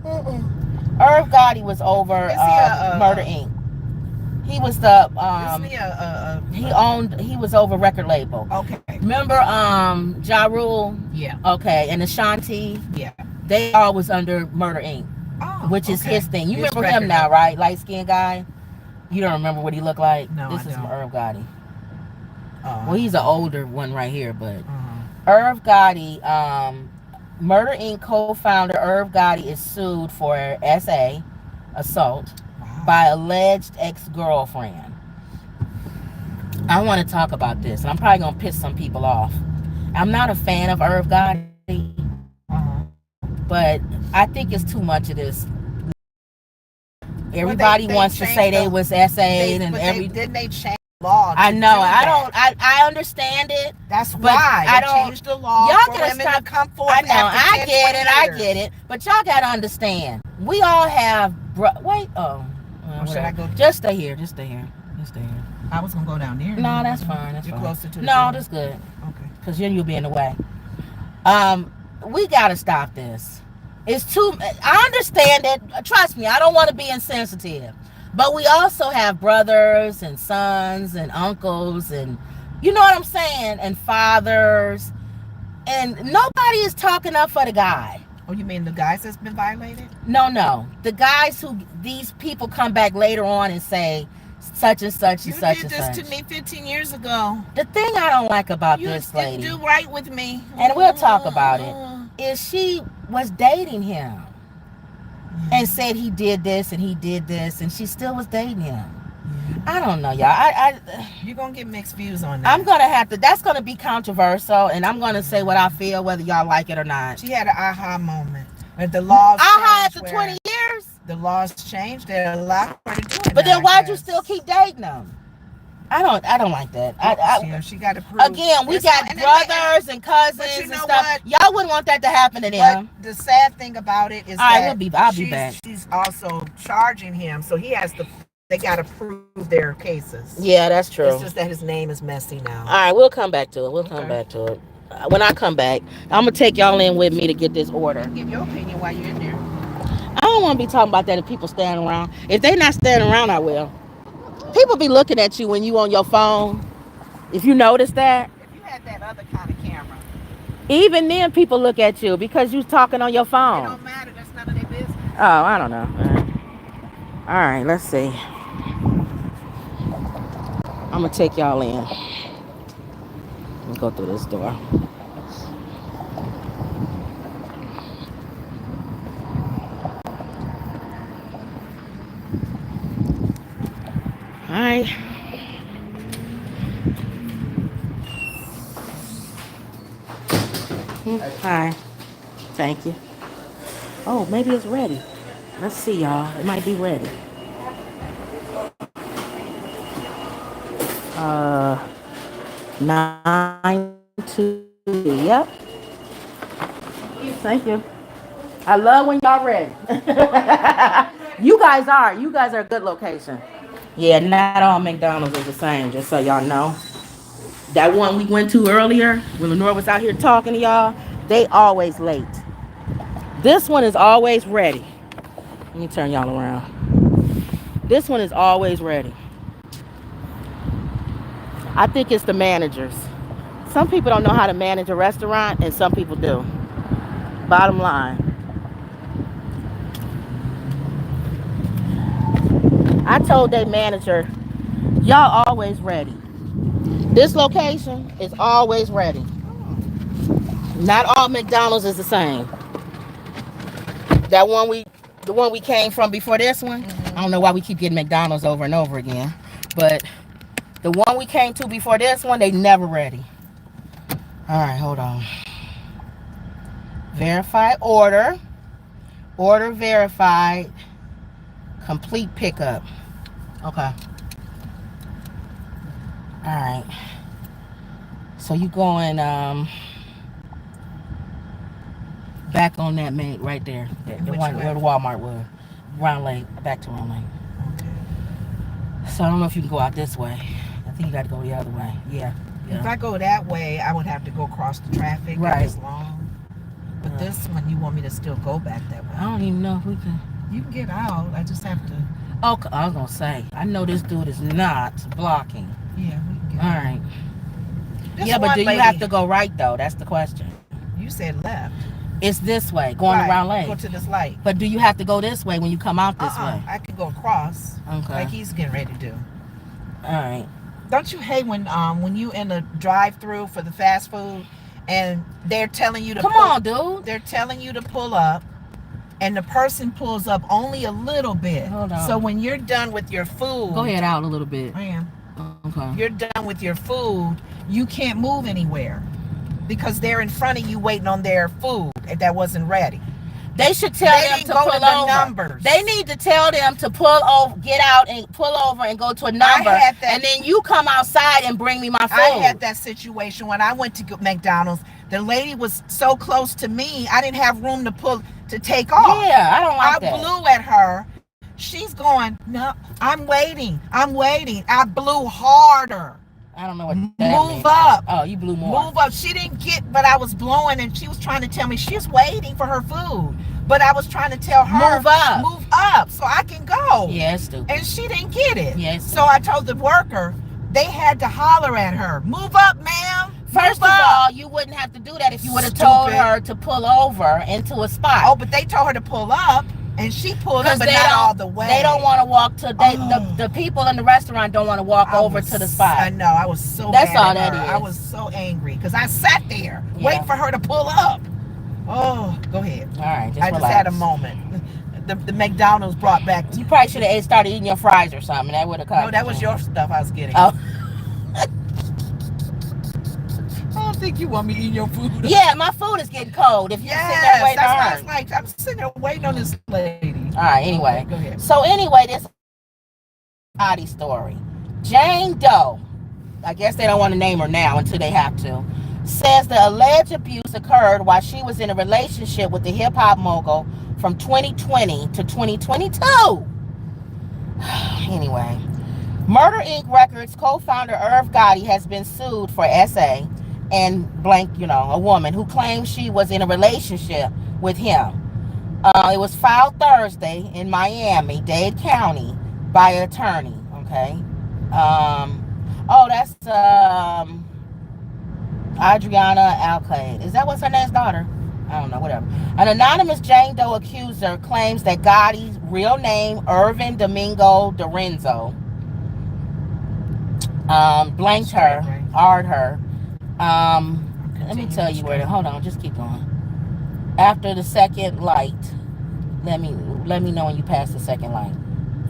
Irv Gotti was over Murder Inc. He was the he was over record label. Okay. Remember Ja Rule? Yeah. Okay, and Ashanti? Yeah. They all was under Murder Inc. Which is his thing. You remember him now, right? Light skinned guy. You don't remember what he looked like? No, this is Irv Gotti. Oh. Well, he's an older one right here, but Irv Gotti, Murder Inc. co-founder Irv Gotti is sued for assault by alleged ex-girlfriend. I want to talk about this, and I'm probably gonna piss some people off. I'm not a fan of Irv Gotti, but I think it's too much of this. Everybody wants to say they was SA'd and didn't they change the law? I know. I understand it. That's why I don't change the law y'all for women to come forth. I know. I get it. But y'all gotta understand. We all have. Wait. Oh. Well, should I go? Just stay here. I was gonna go down there. No, that's fine. You're fine. Closer to the No, door. that's good. Okay. Because then you'll be in the way. We gotta stop this. It's too. I understand it. Trust me. I don't want to be insensitive, but we also have brothers and sons and uncles and you know what I'm saying, and fathers, and nobody is talking up for the guy. Oh, you mean the guys that's been violated? No. The guys who these people come back later on and say such and such and such and such. You did this to me 15 years ago. The thing I don't like about this lady, you didn't do right with me, and we'll talk about it, is she was dating him and said he did this and he did this, and she still was dating him. I don't know, y'all. You're gonna get mixed views on that. I'm gonna have to. That's gonna be controversial, and I'm gonna say what I feel, whether y'all like it or not. She had an aha moment. But the laws. Aha after 20 years. The laws changed. They're allowed her to do it. But then why'd you still keep dating them? I don't like that. She got to prove. Again, we got brothers and cousins and stuff. What? Y'all wouldn't want that to happen to them. But the sad thing about it is I'll be back. She's also charging him, so he has to. They got to prove their cases. Yeah, that's true. It's just that his name is messy now. All right, we'll come back to it. When I come back, I'm gonna take y'all in with me to get this order. Give your opinion while you're in there. I don't want to be talking about that if people standing around. If they not standing around, I will. People be looking at you when you on your phone. If you notice that. If you had that other kind of camera. Even then, people look at you because you talking on your phone. It don't matter. That's none of their business. Oh, I don't know. All right, let's see. I'm gonna take y'all in. Let's go through this door. All right. Hi. Thank you. Oh, maybe it's ready. Let's see, y'all. It might be ready. 9-2. Yep. Thank you. I love when y'all ready. You guys are a good location. Yeah, not all McDonald's is the same, just so y'all know. That one we went to earlier, when Lenore was out here talking to y'all, they always late. This one is always ready. Let me turn y'all around. This one is always ready. I think it's the managers. Some people don't know how to manage a restaurant, and some people do. Bottom line. I told their manager, y'all always ready. This location is always ready. Not all McDonald's is the same. The one we came from before this one, I don't know why we keep getting McDonald's over and over again, but the one we came to before this one, they never ready. All right, hold on. Verify order. Order verified. Complete pickup. Okay. All right. So you going back on that main right there. The one where the Walmart was. Round Lake. Back to Round Lake. Okay. So I don't know if you can go out this way. I think you got to go the other way. Yeah. If I go that way, I would have to go across the traffic. Right. It's long. But this one, you want me to still go back that way? I don't even know if we can. You can get out. I just have to. Okay, I was gonna say. I know this dude is not blocking. Yeah, we can get All out. right. This yeah, but do you have to go right though? That's the question. You said left. It's this way, going around lane. Go to this light. But do you have to go this way when you come out this way? I could go across. Okay. Like he's getting ready to do. All right. Don't you hate when you in a drive-through for the fast food and they're telling you to come on, dude. They're telling you to pull up, and the person pulls up only a little bit. Hold on. So when you're done with your food, go ahead out a little bit. I am. Okay. Okay. you're done with your food, you can't move anywhere because they're in front of you waiting on their food that wasn't ready. They should tell them to pull over. Numbers. They need to tell them to pull over, get out and pull over and go to a number. And then you come outside and bring me my food. I had that situation when I went to McDonald's. The lady was so close to me, I didn't have room to take off. Yeah, I don't like that. I blew at her. She's going, no, I'm waiting. I blew harder. I don't know what that Move means. up. Oh, you blew more. Move up. She didn't get, but I was blowing, and she was trying to tell me she's waiting for her food. But I was trying to tell her, move up so I can go. Yeah, it's stupid. And she didn't get it. Yes. So I told the worker, they had to holler at her, move up, ma'am. First of all, you wouldn't have to do that if you would have told her to pull over into a spot. Oh, but they told her to pull up. And she pulled up, but not all the way. They don't want to walk to. The people in the restaurant don't want to walk over to the spot. I know. I was so. That's mad all at that her. is. I was so angry because I sat there waiting for her to pull up. Oh, go ahead. All right, I just had a moment. The McDonald's brought back. You probably should have started eating your fries or something. That would have come. No, that was your stuff I was getting. Oh. I don't think you want me eating your food. Yeah, my food is getting cold. If you're sitting there waiting on her. That's like I'm sitting there waiting on this lady. All right, anyway. Okay, go ahead. So anyway, this Gotti story. Jane Doe, I guess they don't want to name her now until they have to, says the alleged abuse occurred while she was in a relationship with the hip-hop mogul from 2020 to 2022. Anyway, Murder Inc. Records co-founder Irv Gotti has been sued for SA and blank, a woman who claimed she was in a relationship with him. It was filed Thursday in Miami, Dade County, by an attorney. Okay. That's Adriana Alcade. Is that what's her name's daughter? I don't know, whatever. An anonymous Jane Doe accuser claims that Gotti's real name, Irvin Domingo Dorenzo, blanked her, R'd her. Let me tell you where. Hold on, just keep going. After the second light, let me know when you pass the second light.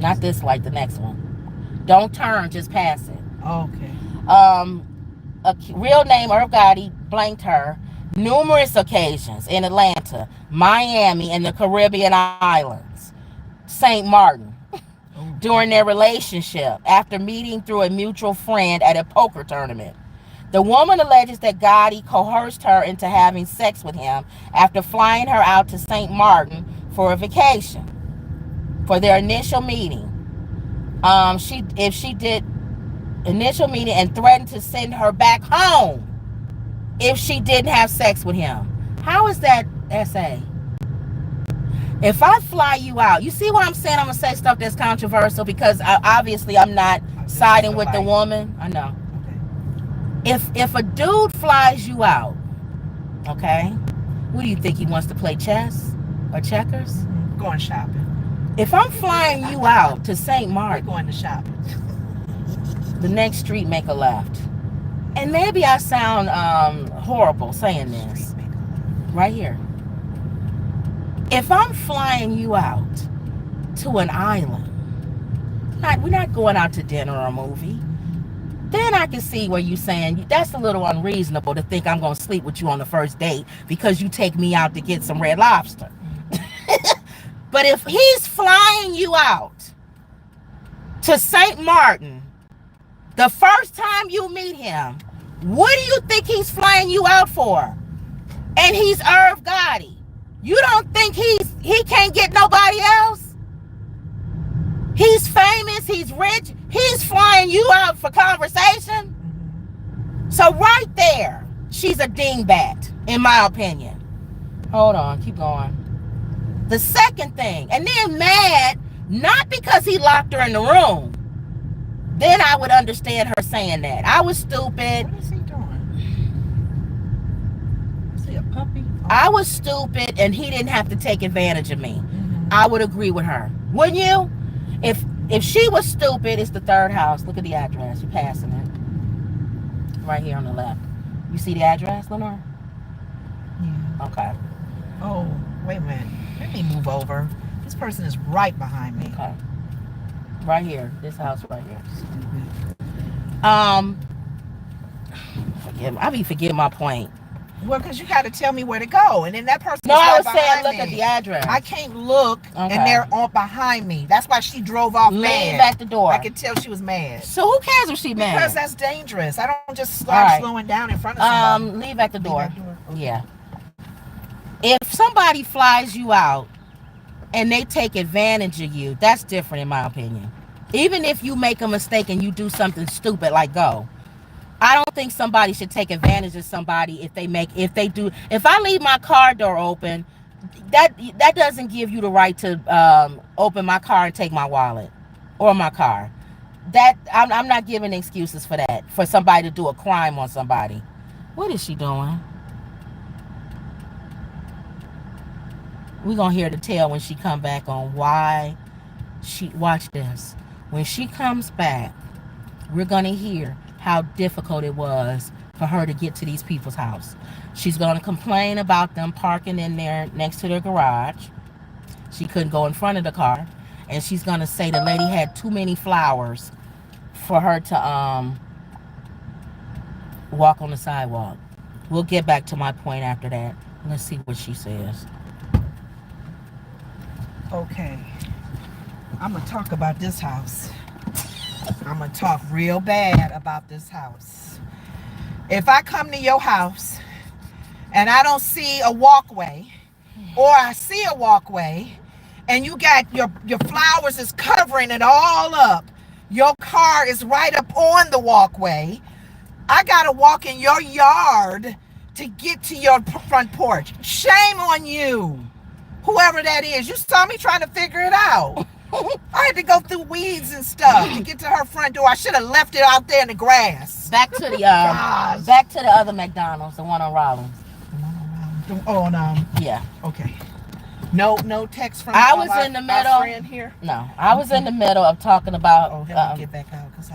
Not this light, the next one. Don't turn, just pass it. Okay. A real name, Irv Gotti, blanked her numerous occasions in Atlanta, Miami, and the Caribbean islands, St. Martin, during their relationship after meeting through a mutual friend at a poker tournament. The woman alleges that Gotti coerced her into having sex with him after flying her out to St. Martin for a vacation. For their initial meeting, she did initial meeting and threatened to send her back home if she didn't have sex with him. How is that SA? If I fly you out, you see what I'm saying? I'm gonna say stuff that's controversial because obviously I'm not siding with the woman. I know. If a dude flies you out, okay, what do you think, he wants to play chess or checkers? Going shopping. If I'm flying you out to St. Martin, going to shopping. The next street, make a left. And maybe I sound horrible saying this. Right here. If I'm flying you out to an island, we're not going out to dinner or a movie, then I can see where you're saying that's a little unreasonable to think I'm going to sleep with you on the first date because you take me out to get some Red Lobster. But if he's flying you out to St. Martin, the first time you meet him, what do you think he's flying you out for? And he's Irv Gotti. You don't think he can't get nobody else? He's famous, he's rich, he's flying you out for conversation? So right there, she's a dingbat, in my opinion. Hold on, keep going. The second thing, and then mad, not because he locked her in the room. Then I would understand her saying that. I was stupid. What is he doing? Is he a puppy? I was stupid and he didn't have to take advantage of me. I would agree with her. Wouldn't you? If she was stupid, it's the third house. Look at the address. You're passing it. Right here on the left. You see the address, Lenore? Yeah. Okay. Oh, wait a minute. Let me move over. This person is right behind me. Okay. Right here. This house right here. Um, I be forgetting my point. Well, because you got to tell me where to go, and then that person No, is I right was saying behind look me. at the address. I can't look, Okay. and they're on behind me. That's why she drove off Lean mad. back the door. I could tell she was mad. So who cares if she mad? Because that's dangerous. I don't just start slowing down in front of somebody. Leave at the door. Leave at the door. Okay. Yeah. If somebody flies you out and they take advantage of you, that's different in my opinion. Even if you make a mistake and you do something stupid like go, I don't think somebody should take advantage of somebody if they do. If I leave my car door open, that doesn't give you the right to open my car and take my wallet or my car. That I'm not giving excuses for that, for somebody to do a crime on somebody. What is she doing? We're gonna hear the tale when she come back on why she, watch this. When she comes back, we're gonna hear how difficult it was for her to get to these people's house. She's gonna complain about them parking in there next to their garage. She couldn't go in front of the car. And she's gonna say the lady had too many flowers for her to walk on the sidewalk. We'll get back to my point after that. Let's see what she says. Okay. I'm going to talk about this house. I'm going to talk real bad about this house. If I come to your house and I don't see a walkway, or I see a walkway and you got your flowers is covering it all up, your car is right up on the walkway, I got to walk in your yard to get to your front porch. Shame on you. Whoever that is, you saw me trying to figure it out. I had to go through weeds and stuff to get to her front door. I should have left it out there in the grass. Back to the other McDonald's, the one on Rollins. Oh no. Yeah. Okay. No text from I was in the middle. Our friend here. No, I was in the middle of talking about. Oh, help me get back out, cause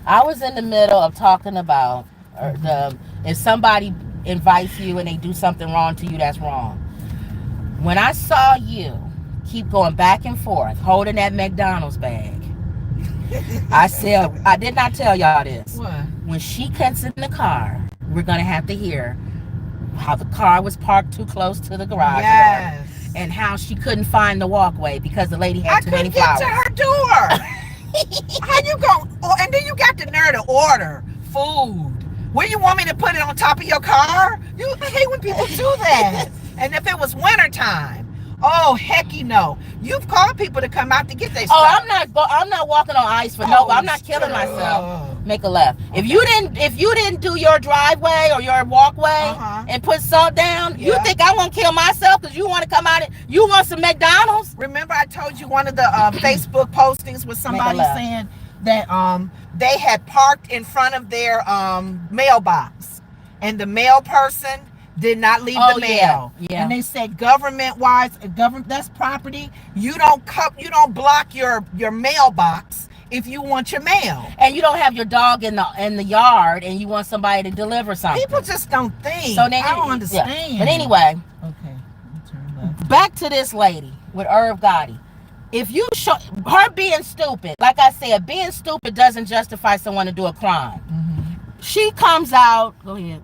I was in the middle of talking about if somebody invites you and they do something wrong to you, that's wrong. When I saw you keep going back and forth holding that McDonald's bag, I said, I did not tell y'all this. What? When she gets in the car, we're gonna have to hear how the car was parked too close to the garage. Yes. And how she couldn't find the walkway because the lady had too many flowers. I couldn't get to her door. How you going? Oh, and then you got the nerve to order food. Where you want me to put it on top of your car? I hate when people do that. And if it was wintertime, oh hecky no. You've called people to come out to get their stuff. Oh, I'm not walking on ice for no. I'm not killing myself. Make a left. Okay. If you didn't do your driveway or your walkway and put salt down, you think I won't kill myself because you want to come out and you want some McDonald's? Remember I told you one of the Facebook postings was somebody saying that they had parked in front of their mailbox and the mail person did not leave the mail. Yeah. And they said government-wise, that's property. You don't block your mailbox if you want your mail. And you don't have your dog in the yard and you want somebody to deliver something. People just don't think. So I don't understand. Yeah. But anyway, okay. Back to this lady with Gotti. If you show her being stupid, like I said, being stupid doesn't justify someone to do a crime. She comes out. Go ahead.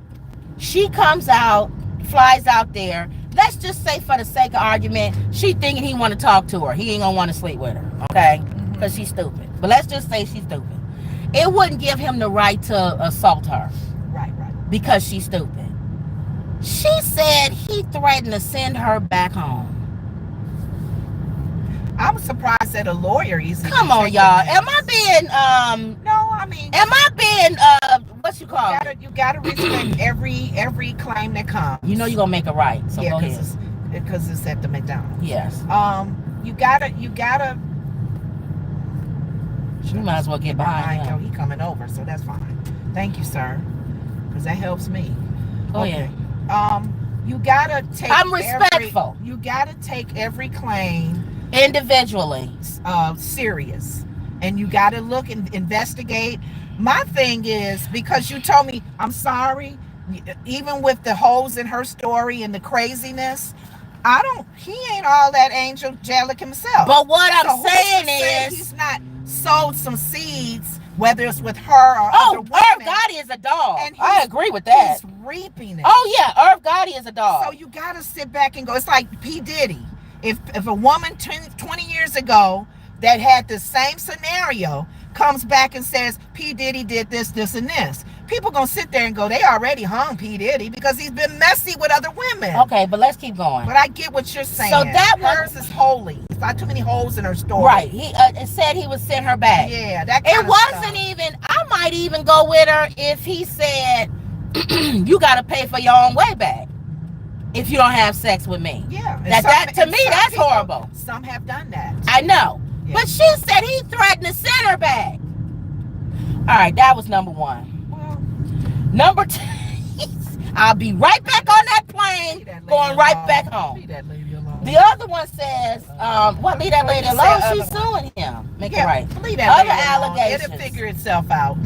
She comes out, flies out there. Let's just say for the sake of argument, she thinking he want to talk to her. He ain't gonna want to sleep with her, okay? Because she's stupid. But let's just say she's stupid. It wouldn't give him the right to assault her. Right. Because she's stupid. She said he threatened to send her back home. I'm surprised that a lawyer easily. Come on, y'all. Am I being No, I mean. Am I being what you call it? You gotta respect every claim that comes. You know you're gonna make it right. So go ahead. Because it's at the McDonald's. Yes. You gotta. You might as well get behind him. He coming over, so that's fine. Thank you, sir, because that helps me. Oh yeah. You gotta take. I'm respectful. You gotta take every claim individually, serious, and you gotta look and investigate. My thing is, because you told me, I'm sorry, even with the holes in her story and the craziness, he ain't all that angelic himself. But what I'm saying is, he's not sowed some seeds whether it's with her or other women. Irv Gotti is a dog. And I agree with that. He's reaping it. Oh yeah, Irv Gotti is a dog. So you gotta sit back and go. It's like P. Diddy. If a woman 20 years ago that had the same scenario comes back and says P. Diddy did this, this, and this, people gonna sit there and go, they already hung P. Diddy because he's been messy with other women. Okay, but let's keep going. But I get what you're saying. So that hers is holy. It's not too many holes in her story. Right. He it said he would send her back. Yeah, that kind of wasn't stuff. Even. I might even go with her if he said, "You got to pay for your own way back if you don't have sex with me." Yeah. That to me that's people, horrible. Some have done that. I know. Yeah. But she said he threatened to send her back. All right, that was number one. Well, number two, I'll be right back on that plane, going right back home. Leave that lady alone. The other one says, what, leave that lady alone? She's suing him. Make it right. Leave that other lady allegations. It'll figure itself out.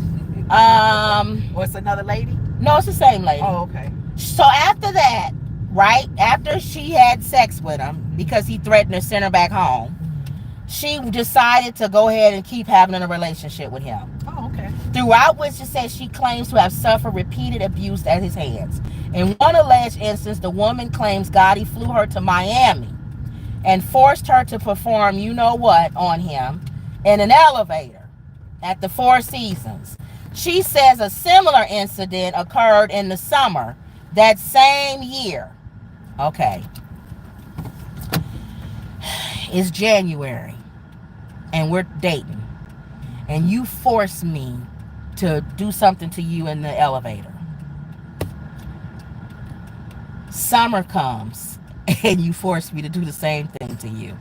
Or it's another lady? No, it's the same lady. Oh, okay. So after that, right, after she had sex with him, because he threatened to send her back home, she decided to go ahead and keep having a relationship with him. Oh, okay. Throughout which it says she claims to have suffered repeated abuse at his hands. In one alleged instance, the woman claims Gotti flew her to Miami and forced her to perform you-know-what on him in an elevator at the Four Seasons. She says a similar incident occurred in the summer that same year. Okay. It's January and we're dating, and you force me to do something to you in the elevator. Summer comes and you force me to do the same thing to you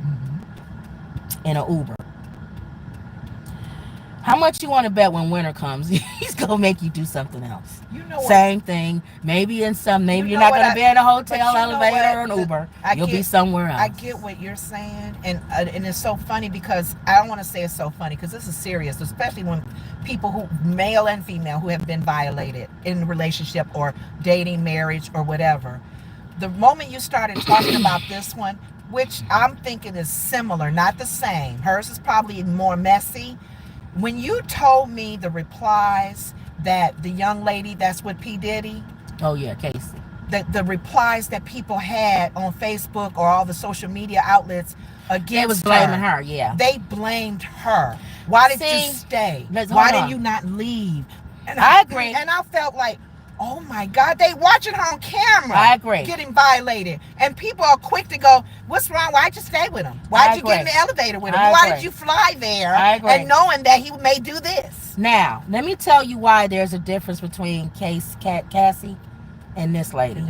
in an Uber. How much you want to bet when winter comes he's gonna make you do something else? You know what? Same thing. Maybe in some. Maybe you're not gonna be in a hotel, elevator, or an Uber. You'll be somewhere else. I get what you're saying, and it's so funny because I don't want to say it's so funny because this is serious, especially when people who, male and female, who have been violated in a relationship or dating, marriage, or whatever. The moment you started talking about this one, which I'm thinking is similar, not the same. Hers is probably more messy. When you told me the replies that the young lady that's with P. Diddy. Oh, yeah, Casey. The replies that people had on Facebook or all the social media outlets against her. They was blaming her, yeah. They blamed her. Why did you stay? Why did you not leave? And I agree. And I felt like, oh my God, they watching her on camera. I agree. Getting violated. And people are quick to go, what's wrong? Why'd you stay with him? Why'd you get in the elevator with him? Why did you fly there? And knowing that he may do this? Now, let me tell you why there's a difference between Cassie and this lady.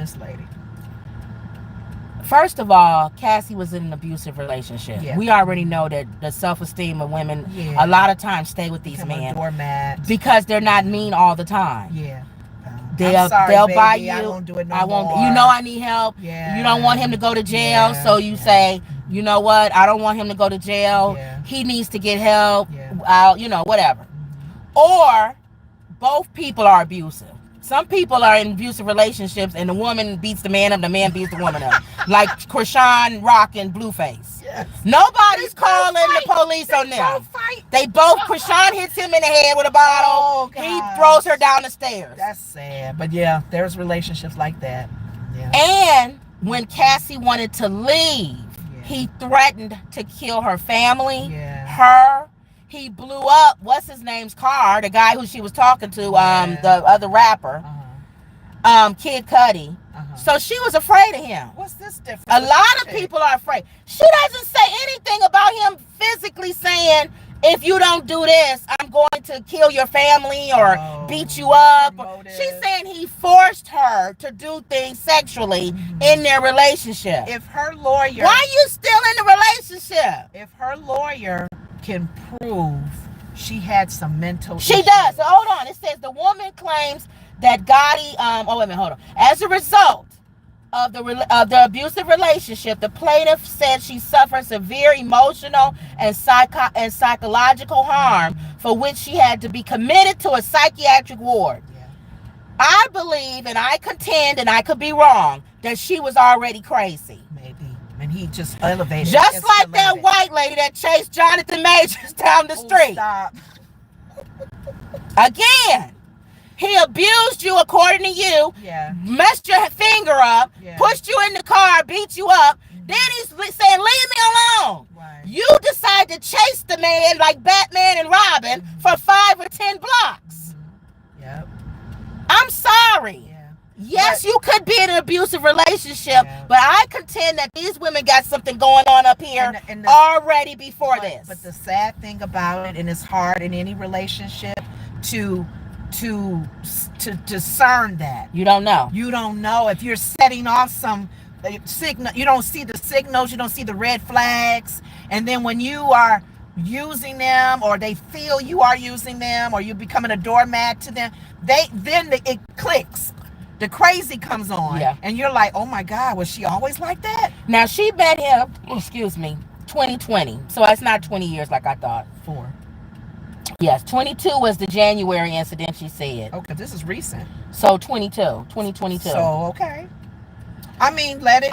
First of all, Cassie was in an abusive relationship. Yeah. We already know that the self-esteem of women a lot of times stay with these men because they're not mean all the time. Yeah. They'll baby, buy you. I won't do it no more. You know I need help. Yeah. You don't want him to go to jail, so you say, you know what? I don't want him to go to jail. Yeah. He needs to get help. Yeah. Whatever. Or both people are abusive. Some people are in abusive relationships, and the woman beats the man up, the man beats the woman up, like Krishan Rock and Blueface. Yes. Nobody's calling the police on them. They both. Krishan hits him in the head with a bottle. Oh, he throws her down the stairs. That's sad, but yeah, there's relationships like that. Yeah. And when Cassie wanted to leave, he threatened to kill her family, her. He blew up what's his name's car, the guy who she was talking to, the other rapper, Kid Cudi. So she was afraid of him. What's this difference? A lot of people are afraid. She doesn't say anything about him physically saying, if you don't do this, I'm going to kill your family or beat you up. She's saying he forced her to do things sexually in their relationship. If her lawyer... Why are you still in the relationship? If her lawyer can prove she had some mental issues. Does. So hold on. It says the woman claims that Gotti, wait a minute, hold on. As a result of the abusive relationship, the plaintiff said she suffered severe emotional and psychological harm for which she had to be committed to a psychiatric ward. I believe, and I contend, and I could be wrong, that she was already crazy. Maybe. And he just elevated. Just like that white lady that chased Jonathan Majors down the street. Stop. Again, he abused you according to you, Yeah. messed your finger up, Yeah. pushed you in the car, beat you up. Then he's saying, leave me alone. Right. You decide to chase the man like Batman and Robin for 5 or 10 blocks. Yep. I'm sorry. Yeah. Yes, But- you could be in an abusive relationship, Yeah. but I contend that these women got something going on up here And already before this. But the sad thing about it, and it's hard in any relationship to discern that. You don't know. You don't know if you're setting off some signal. You don't see the signals. You don't see the red flags. And then when you are using them, or they feel you are using them, or you're becoming a doormat to them, it clicks. The crazy comes on, Yeah. and you're like, oh my God, was she always like that? Now, she met him, 2020. So it's not 20 years like I thought. 4. Yes, 22 was the January incident, she said. Okay, this is recent. So 2022. So, okay. I mean, let it.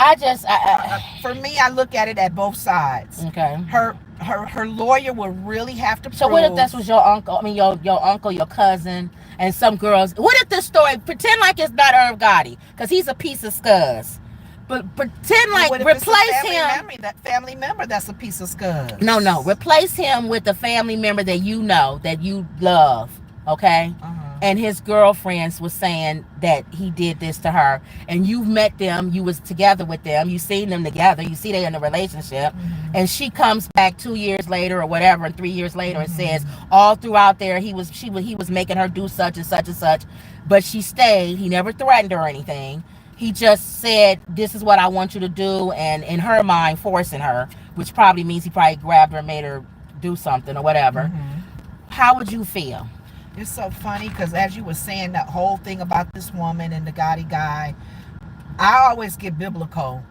For me, I look at it at both sides. Okay. Her lawyer will really have to prove. So what if this was your uncle? I mean, your uncle, your cousin, and some girls. What if this story? Pretend like it's not Irv Gotti, because he's a piece of scuzz. But pretend like replace him. That family member that's a piece of scuzz. No. Replace him with a family member that you know, that you love. Okay. And his girlfriends was saying that he did this to her, and you've met them, you was together with them, you seen them together, you see they in a relationship, and she comes back 2 years later or whatever, and 3 years later, and says all throughout there he was making her do such and such and such, but she stayed. He never threatened her or anything. He just said, this is what I want you to do, and in her mind forcing her, which probably means he probably grabbed her and made her do something or whatever. How would you feel? It's so funny because as you were saying that whole thing about this woman and the Gotti guy, I always get biblical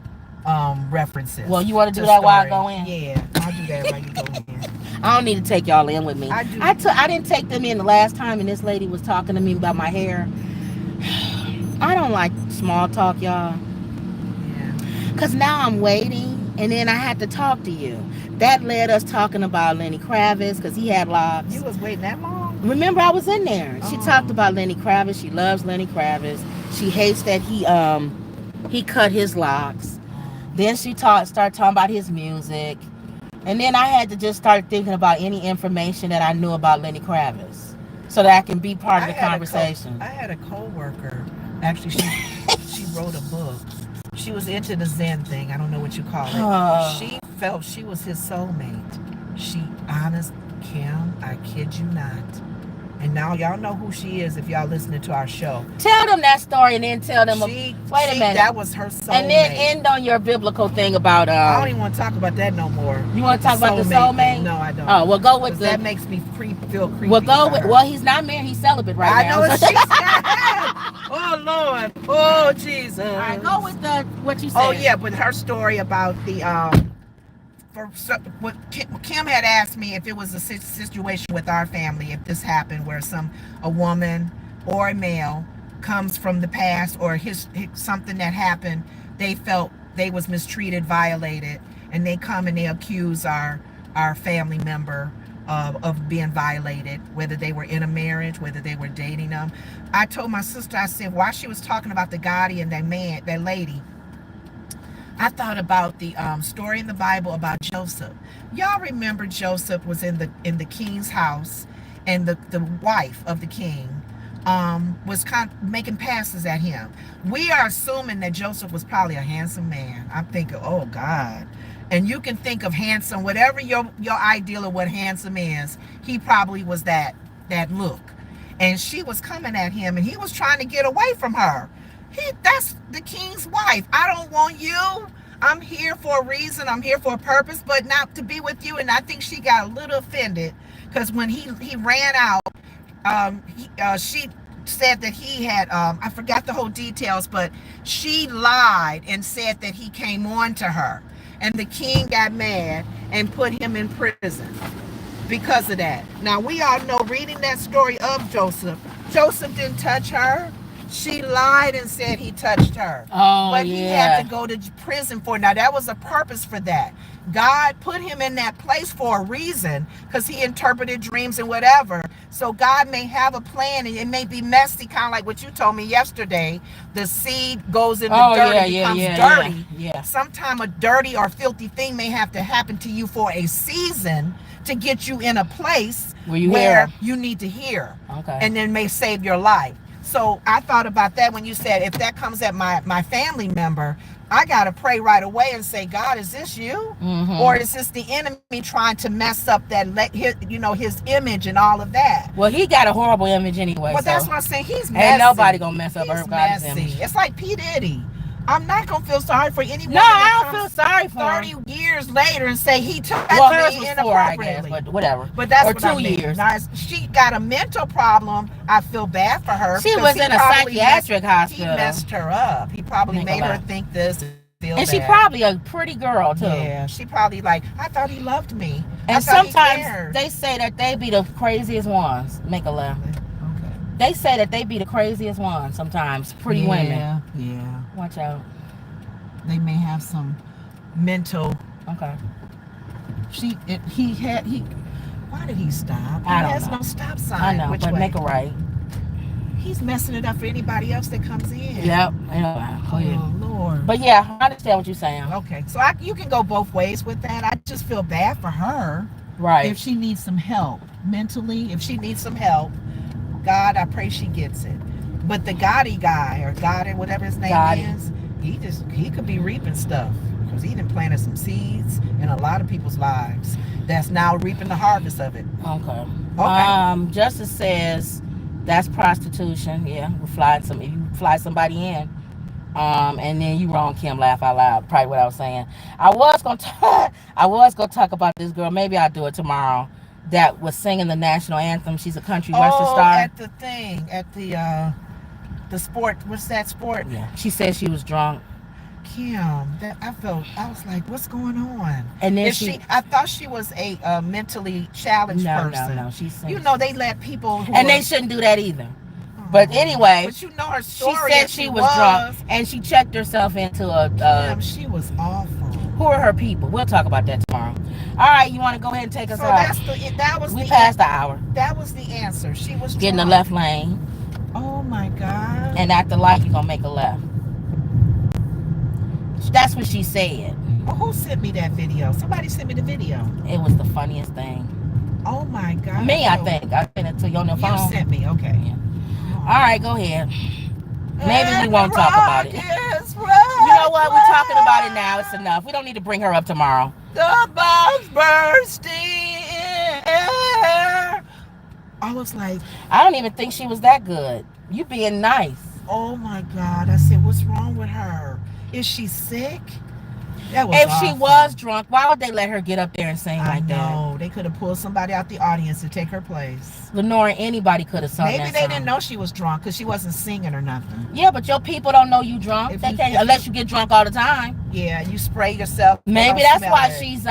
references. Well, you want to do that while I go in? Yeah, I'll do that while you go in. I don't need to take y'all in with me. I do. I didn't take them in the last time, and this lady was talking to me about my hair. I don't like small talk, y'all. Yeah. Because now I'm waiting, and then I had to talk to you. That led us talking about Lenny Kravitz, because he had locks. You was waiting that long? Remember, I was in there. She talked about Lenny Kravitz. She loves Lenny Kravitz. She hates that he cut his locks. Then she started talking about his music. And then I had to just start thinking about any information that I knew about Lenny Kravitz, so that I can be part of the conversation. I had a co-worker. Actually, she wrote a book. She was into the Zen thing. I don't know what you call it. She felt she was his soulmate. Kim, I kid you not. And now y'all know who she is if y'all listening to our show. Tell them that story and then tell them. Wait a minute. That was her soulmate. And then end on your biblical thing about. I don't even want to talk about that no more. You want to talk about the soulmate? No, I don't. Oh, well, go with that makes me feel creepy. Well, go with. Well, he's not married. He's celibate right now. I know. Oh Lord. Oh Jesus. All right, go with what you said. Oh yeah, but her story about the what Kim had asked me if it was a situation with our family, if this happened where a woman or a male comes from the past, or something that happened, they felt they was mistreated, violated, and they come and they accuse our family member of being violated, whether they were in a marriage, whether they were dating them. I told my sister, I said, while she was talking about the Gotti and that lady, I thought about the story in the Bible about Joseph. Y'all remember Joseph was in the king's house, and the wife of the king was kind of making passes at him. We are assuming that Joseph was probably a handsome man. I'm thinking, oh God. And you can think of handsome, whatever your ideal of what handsome is, he probably was that look. And she was coming at him, and he was trying to get away from her. That's the king's wife. I don't want you. I'm here for a reason. I'm here for a purpose, but not to be with you. And I think she got a little offended because when he ran out, she said that he had, I forgot the whole details, but she lied and said that he came on to her. And the king got mad and put him in prison because of that. Now, we all know, reading that story of Joseph didn't touch her. She lied and said he touched her. Oh, but yeah. he had to go to prison for it. Now, that was a purpose for that. God put him in that place for a reason, because he interpreted dreams and whatever. So God may have a plan, and it may be messy, kind of like what you told me yesterday. The seed goes in the dirt and becomes dirty. Yeah. Sometime a dirty or filthy thing may have to happen to you for a season to get you in a place where you need to hear. Okay. And then may save your life. So I thought about that when you said, if that comes at my family member, I got to pray right away and say, God, is this you? Mm-hmm. Or is this the enemy trying to mess up his image and all of that? Well, he got a horrible image anyway. Well, so that's what I'm saying. He's messy. Ain't nobody going to mess up her God's messy. image. It's like P. Diddy. I'm not going to feel sorry for anyone. No, I don't feel sorry for 30 him. years later and say he touched Well, hers me was inappropriately. 4, I guess, but whatever. But that's or what 2 years. Now, she got a mental problem. I feel bad for her. She was in a psychiatric hospital. He messed her up. He probably made her think this. And she probably a pretty girl too. Yeah, she probably like, I thought he loved me. And sometimes they say that they be the craziest ones. Make a laugh. Okay. They say that they be the craziest ones sometimes. Pretty women. Yeah. Watch out. They may have some mental. Okay. Why did he stop? He I don't has know. no stop sign. I know, Which but way? make a right. He's messing it up for anybody else that comes in. Yep. Oh, Lord. But yeah, I understand what you're saying. Okay, so you can go both ways with that. I just feel bad for her. Right. If she needs some help mentally, if she needs some help, God, I pray she gets it. But the Gotti guy, or Gotti, whatever his name is, he could be reaping stuff, because he done planted some seeds in a lot of people's lives that's now reaping the harvest of it. Okay. Justice says that's prostitution. Yeah, if you fly somebody in, and then you wrong, Kim, laugh out loud. Probably what I was saying. I was gonna talk about this girl. Maybe I'll do it tomorrow. That was singing the national anthem. She's a country western star. At the sport. What's that sport? Yeah. She said she was drunk. Kim, I was like, what's going on? And then I thought she was a mentally challenged person. No, she's they let people they shouldn't do that either. But anyway, but her story. She said she was drunk, and she checked herself into Kim, she was awful. Who are her people? We'll talk about that tomorrow. All right, you want to go ahead and take us out? We passed the hour. That was the answer. She was get in the left lane. Oh my God. And at the light, you're gonna make a left. That's what she said. Well, who sent me that video? Somebody sent me the video. It was the funniest thing. Oh my God. Me, I think. I sent it to you on the phone. You sent me, okay. Yeah. All right, go ahead. Maybe we won't talk about it. You know what? We're talking about it now. It's enough. We don't need to bring her up tomorrow. The bombs bursting in air. I was like, I don't even think she was that good. You being nice. Oh my God. I said, what's wrong with her? Is she sick? If she was drunk, why would they let her get up there and sing like that? No, they could have pulled somebody out the audience to take her place. Lenora, anybody could have sung that song. Maybe they didn't know she was drunk because she wasn't singing or nothing. Yeah, but your people don't know you drunk. Unless you get drunk all the time. Yeah, you spray yourself. Maybe that's why she's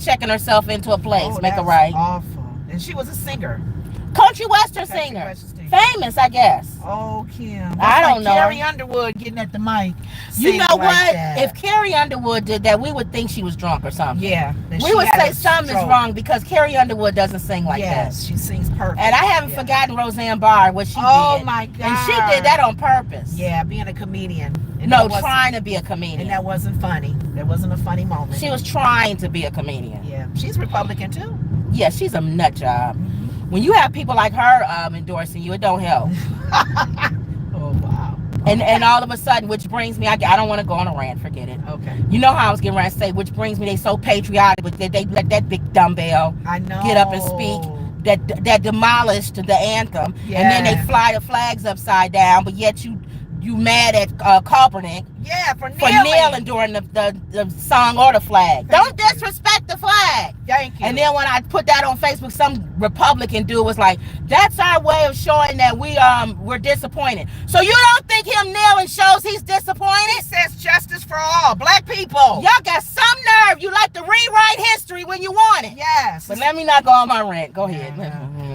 checking herself into a place. Make it right. Awful. And she was a singer. Country western singer. Famous, I guess. Oh, Kim. I don't know. Carrie Underwood getting at the mic. You know what? If Carrie Underwood did that, we would think she was drunk or something. Yeah. We would say something is wrong because Carrie Underwood doesn't sing like that. Yes, she sings perfect. And I haven't forgotten Roseanne Barr, what she did. Oh, my God. And she did that on purpose. Yeah, being a comedian. Trying to be a comedian. And that wasn't funny. That wasn't a funny moment. She was trying to be a comedian. Yeah. She's Republican, too. Yeah, she's a nut job. When you have people like her endorsing you, it don't help. Oh, wow. And all of a sudden, which brings me, I don't want to go on a rant, forget it. Okay. You know how I was getting ready to say, which brings me, they so patriotic, but they let that big dumbbell get up and speak that demolished the anthem. Yeah. And then they fly the flags upside down, but yet you mad at Kaepernick for kneeling during the song or the flag. Don't disrespect the flag. Thank you. And then when I put that on Facebook, some Republican dude was like, that's our way of showing that we're disappointed. So you don't think him kneeling shows he's disappointed? He says justice for all black people. Y'all got some nerve. You like to rewrite history when you want it. Yes. But let me not go on my rant. Go ahead.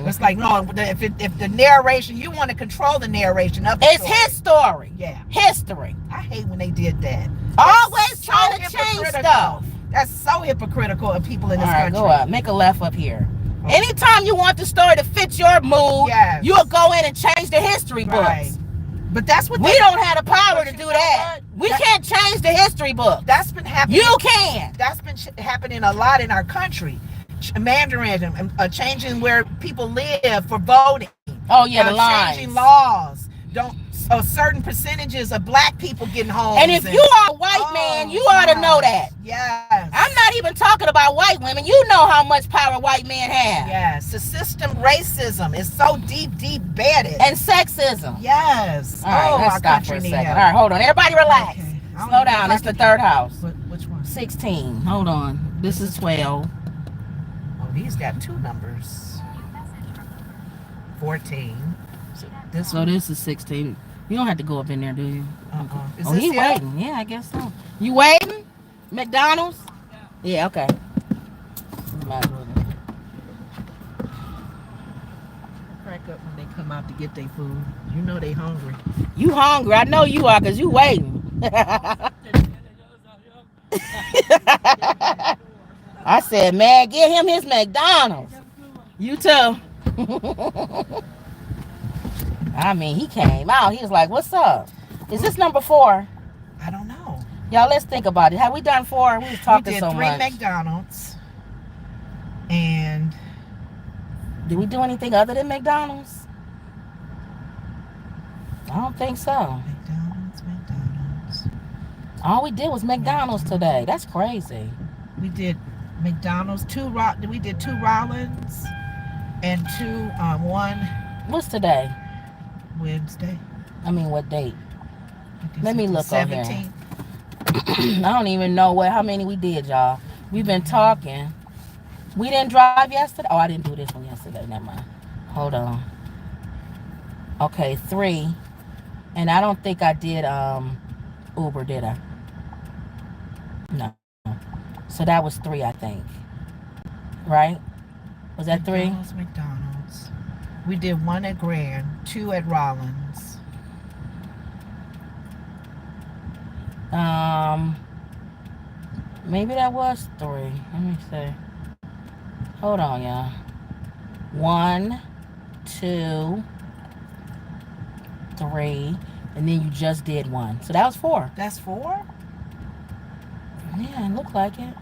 It's like, no, if the narration, you want to control the narration of the It's story. his story. Yeah. History. I hate when they did that. Always trying to change stuff. That's so hypocritical of people in this All right, country. go up. Make a left up here. Okay. Anytime you want the story to fit your mood, Yes. you'll go in and change the history books. But that's what We don't have the power to do that. We can't change the history book. That's been happening. You can. That's been happening a lot in our country. Mandarin, changing where people live for voting. Oh yeah, the lines. Changing laws. Certain percentages of black people getting homes. And if you are a white man, you ought to know that. Yes. I'm not even talking about white women. You know how much power white men have. Yes. The system racism is so deep bedded. And sexism. Yes. All right, let's stop for a second. All right, hold on. Everybody relax. Okay. Slow down. It's the third house. Which one? 16. Hold on. This is 12. Oh, he's got two numbers. 14. So this is 16. You don't have to go up in there, do you? Is Oh, this he it? waiting. Yeah, I guess so. You waiting? McDonald's? Yeah, okay. Crack up when they come out to get their food. You know they hungry. You hungry. I know you are because you waiting. I said, man, get him his McDonald's. You too. I mean, he came out. He was like, what's up? Is this number 4? I don't know. Y'all, let's think about it. Have we done 4? We was talking so much. We did 3 McDonald's. And did we do anything other than McDonald's? I don't think so. McDonald's. All we did was McDonald's today. That's crazy. We did McDonald's, we did 2 Rollins and 1 What's today? Wednesday. I mean, what date? Let me look on here. 17th. I don't even know how many we did, y'all. We've been talking. We didn't drive yesterday. Oh, I didn't do this one yesterday. Never mind. Hold on. Okay, 3. And I don't think I did Uber, did I? No. So that was 3, I think. Right? Was that 3? McDonald's. We did 1 at Grand, 2 at Rollins. Maybe that was 3. Let me see. Hold on, y'all. 1, 2, 3, and then you just did 1. So that was 4. That's 4? Yeah, it looked like it.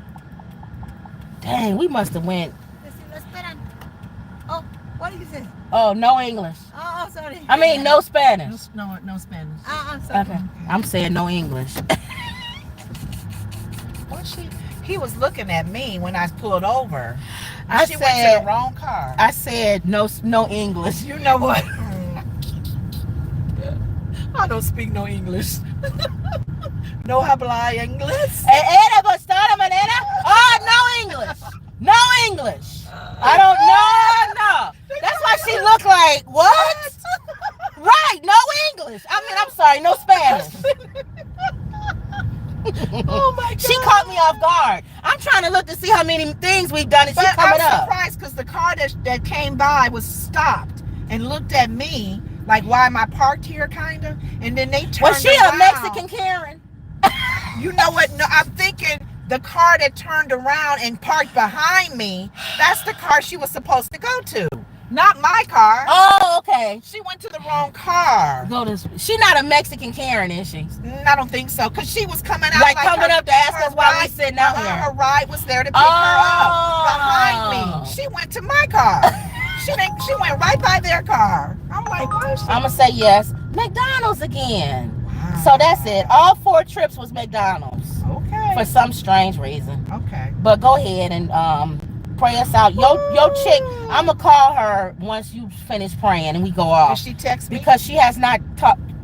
Dang, we must have went. Oh, what did you say? Oh, no English. Oh, sorry. I mean, no Spanish. No Spanish. I'm sorry. Okay. I'm saying no English. He was looking at me when I pulled over. She went to the wrong car. I said no English. You know what? I don't speak no English. No habla English. Oh, no English. No English. I don't know. No. That's why she looked like, what? Right, no English. I mean, I'm sorry, no Spanish. Oh my God. She caught me off guard. I'm trying to look to see how many things we've done and she's coming up. I'm surprised because the car that came by was stopped and looked at me like, why am I parked here, kind of? And then they turned around. Was she a Mexican Karen? You know what? No, I'm thinking the car that turned around and parked behind me, that's the car she was supposed to go to. Not my car. Oh, okay. She went to the wrong car. She not a Mexican Karen, is she? I don't think so, because she was coming out like coming up to ask us why we sitting out here. Her ride was there to pick her up behind me. She went to my car. She went right by their car. I'm like, what is she? I'm gonna say yes. McDonald's again. Wow. So that's it. All 4 trips was McDonald's. Okay. For some strange reason. Okay. But go ahead and pray us out. Yo chick, I'm gonna call her once you finish praying and we go off. Did she text me? Because she has not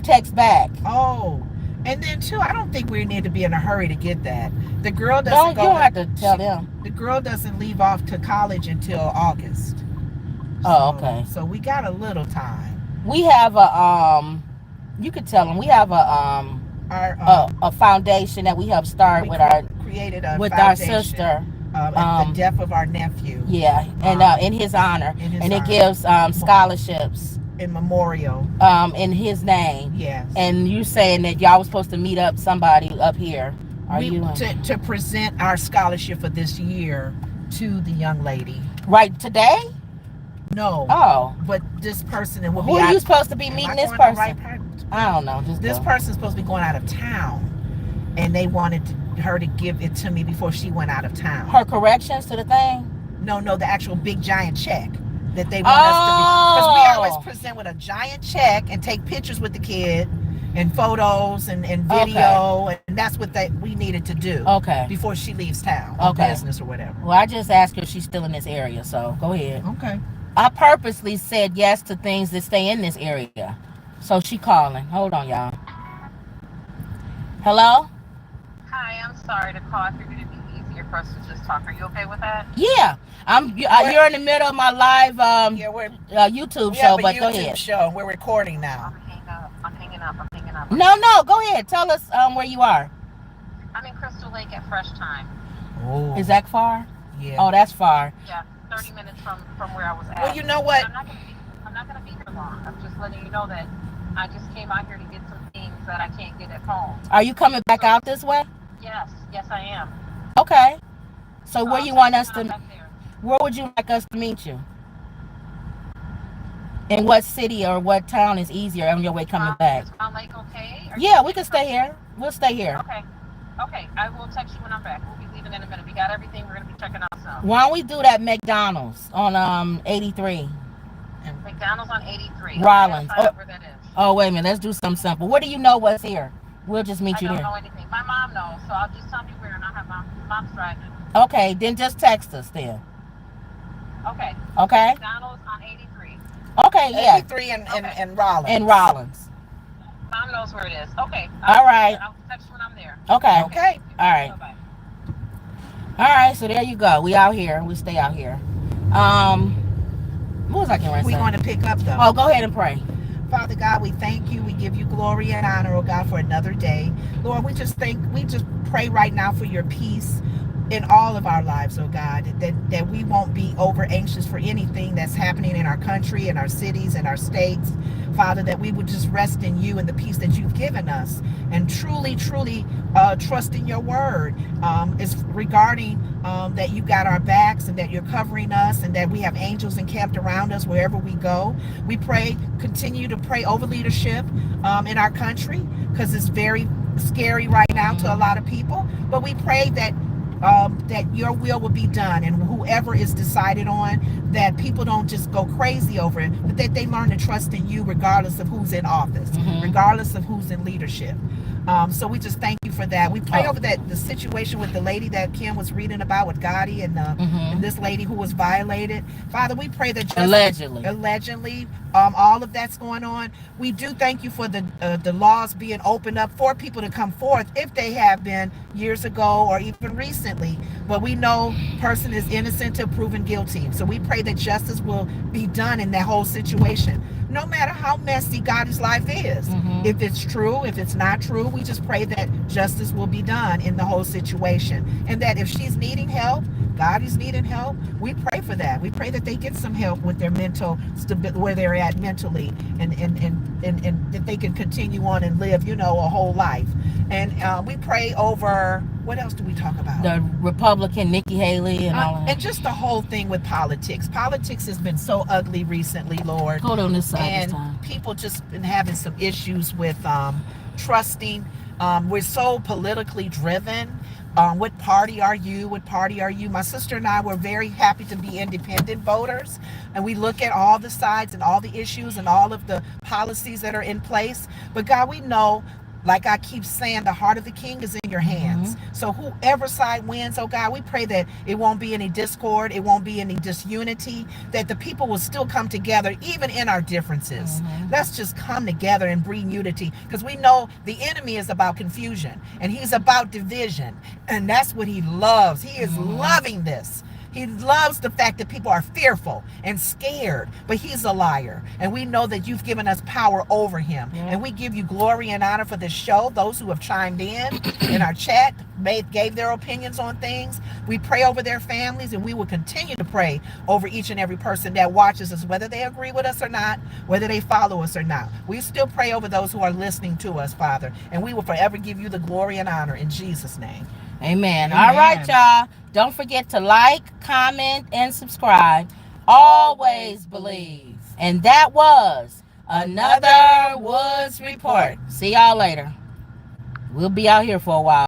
text back. Oh. And then too, I don't think we need to be in a hurry to get that. The girl doesn't You don't have to tell them. The girl doesn't leave off to college until August. Oh, okay. So we got a little time. We have a you could tell them we have a foundation that we helped start with our created a with foundation. our sister At the death of our nephew. Yeah, and in his honor, and it honor. gives scholarships In memorial. in his name. Yes. And you saying that y'all was supposed to meet up somebody up here. Are you to present our scholarship for this year to the young lady? Right today? No. Oh. But this person will Who are you supposed to be meeting this person? I don't know. This person's supposed to be going out of town, and they wanted her to give it to me before she went out of town. Her corrections to the thing? No, the actual big giant check that they want us to be. Because we always present with a giant check and take pictures with the kid and photos and video, and that's what we needed to do before she leaves town on business or whatever. Well, I just asked her if she's still in this area, so go ahead. Okay. I purposely said yes to things that stay in this area. So she calling. Hold on, y'all. Hello? Hi, I'm sorry to call. I figured it'd be easier for us to just talk. Are you okay with that? Yeah. You're in the middle of my live YouTube show, but go ahead. Show. We're recording now. I'm hanging up. No, go ahead. Tell us where you are. I'm in Crystal Lake at Fresh Time. Oh. Is that far? Yeah. Oh, that's far. Yeah, 30 minutes from where I was at. Well, you know what? I'm not gonna be here long. I'm just letting you know that I just came out here to get some things that I can't get at home. Are you coming back out this way? Yes, I am. Okay. So where you want us to? Back there. Where would you like us to meet you? In what city or what town is easier on your way coming back? Is Crown Lake okay? Yeah, we can stay here. We'll stay here. Okay. I will text you when I'm back. We'll be leaving in a minute. We got everything. We're gonna be checking out soon. Why don't we do that McDonald's on 83? McDonald's on 83. Rollins. Where that is. Oh, wait a minute. Let's do something simple. What do you know what's here? We'll just meet you there. I here. don't know anything. My mom knows, so I'll just tell me where, and I'll have my mom's driving. Okay, then just text us then. Okay. McDonald's on 83. Okay, yeah. 83 and Rollins. And Rollins. Mom knows where it is. Okay. All right. I'll text you when I'm there. Okay. All right. Bye-bye. All right, so there you go. We out here. We stay out here. What was I going to say? We want to pick up though. Oh, go ahead and pray. Father God, we thank you. We give you glory and honor, oh God, for another day. Lord, we just pray right now for your peace in all of our lives, oh God, that we won't be over anxious for anything that's happening in our country, in our cities, in our states. Father, that we would just rest in you and the peace that you've given us, and truly trust in your word. It's regarding that you got our backs, and that you're covering us, and that we have angels encamped around us wherever we go. We continue to pray over leadership in our country, because it's very scary right now to a lot of people. But we pray that your will be done, and whoever is decided on, that people don't just go crazy over it, but that they learn to trust in you regardless of who's in office, regardless of who's in leadership. So we just thank you for that. We pray over the situation with the lady that Kim was reading about with Gotti and this lady who was violated. Father, we pray that allegedly all of that's going on. We do thank you for the laws being opened up for people to come forth if they have been years ago or even recently. But we know person is innocent till proven guilty. So we pray that justice will be done in that whole situation, no matter how messy Gotti's life is. If it's true, if it's not true, we just pray that justice will be done in the whole situation, and that if she's needing help, Gotti's needing help, we pray for that. We pray that they get some help with their mental stability, where they're at mentally, and that they can continue on and live, a whole life. And we pray over, what else do we talk about? The Republican Nikki Haley and all that. And just the whole thing with politics. Politics has been so ugly recently, Lord. Hold on this side and this time. People just been having some issues with trusting. We're so politically driven. What party are you? What party are you? My sister and I were very happy to be independent voters, and we look at all the sides and all the issues and all of the policies that are in place. But God, we know, like I keep saying, the heart of the king is in your hands. So whoever side wins, oh God, we pray that it won't be any discord, it won't be any disunity, that the people will still come together even in our differences. Let's just come together and bring unity, because we know the enemy is about confusion and he's about division, and that's what he loves. He is loving this. He loves the fact that people are fearful and scared, but he's a liar. And we know that you've given us power over him. Yeah. And we give you glory and honor for this show. Those who have chimed in our chat, gave their opinions on things. We pray over their families, and we will continue to pray over each and every person that watches us, whether they agree with us or not, whether they follow us or not. We still pray over those who are listening to us, Father, and we will forever give you the glory and honor in Jesus' name. Amen. All right, y'all. Don't forget to like, comment, and subscribe. Always believe. And that was another Woods Report. See y'all later. We'll be out here for a while.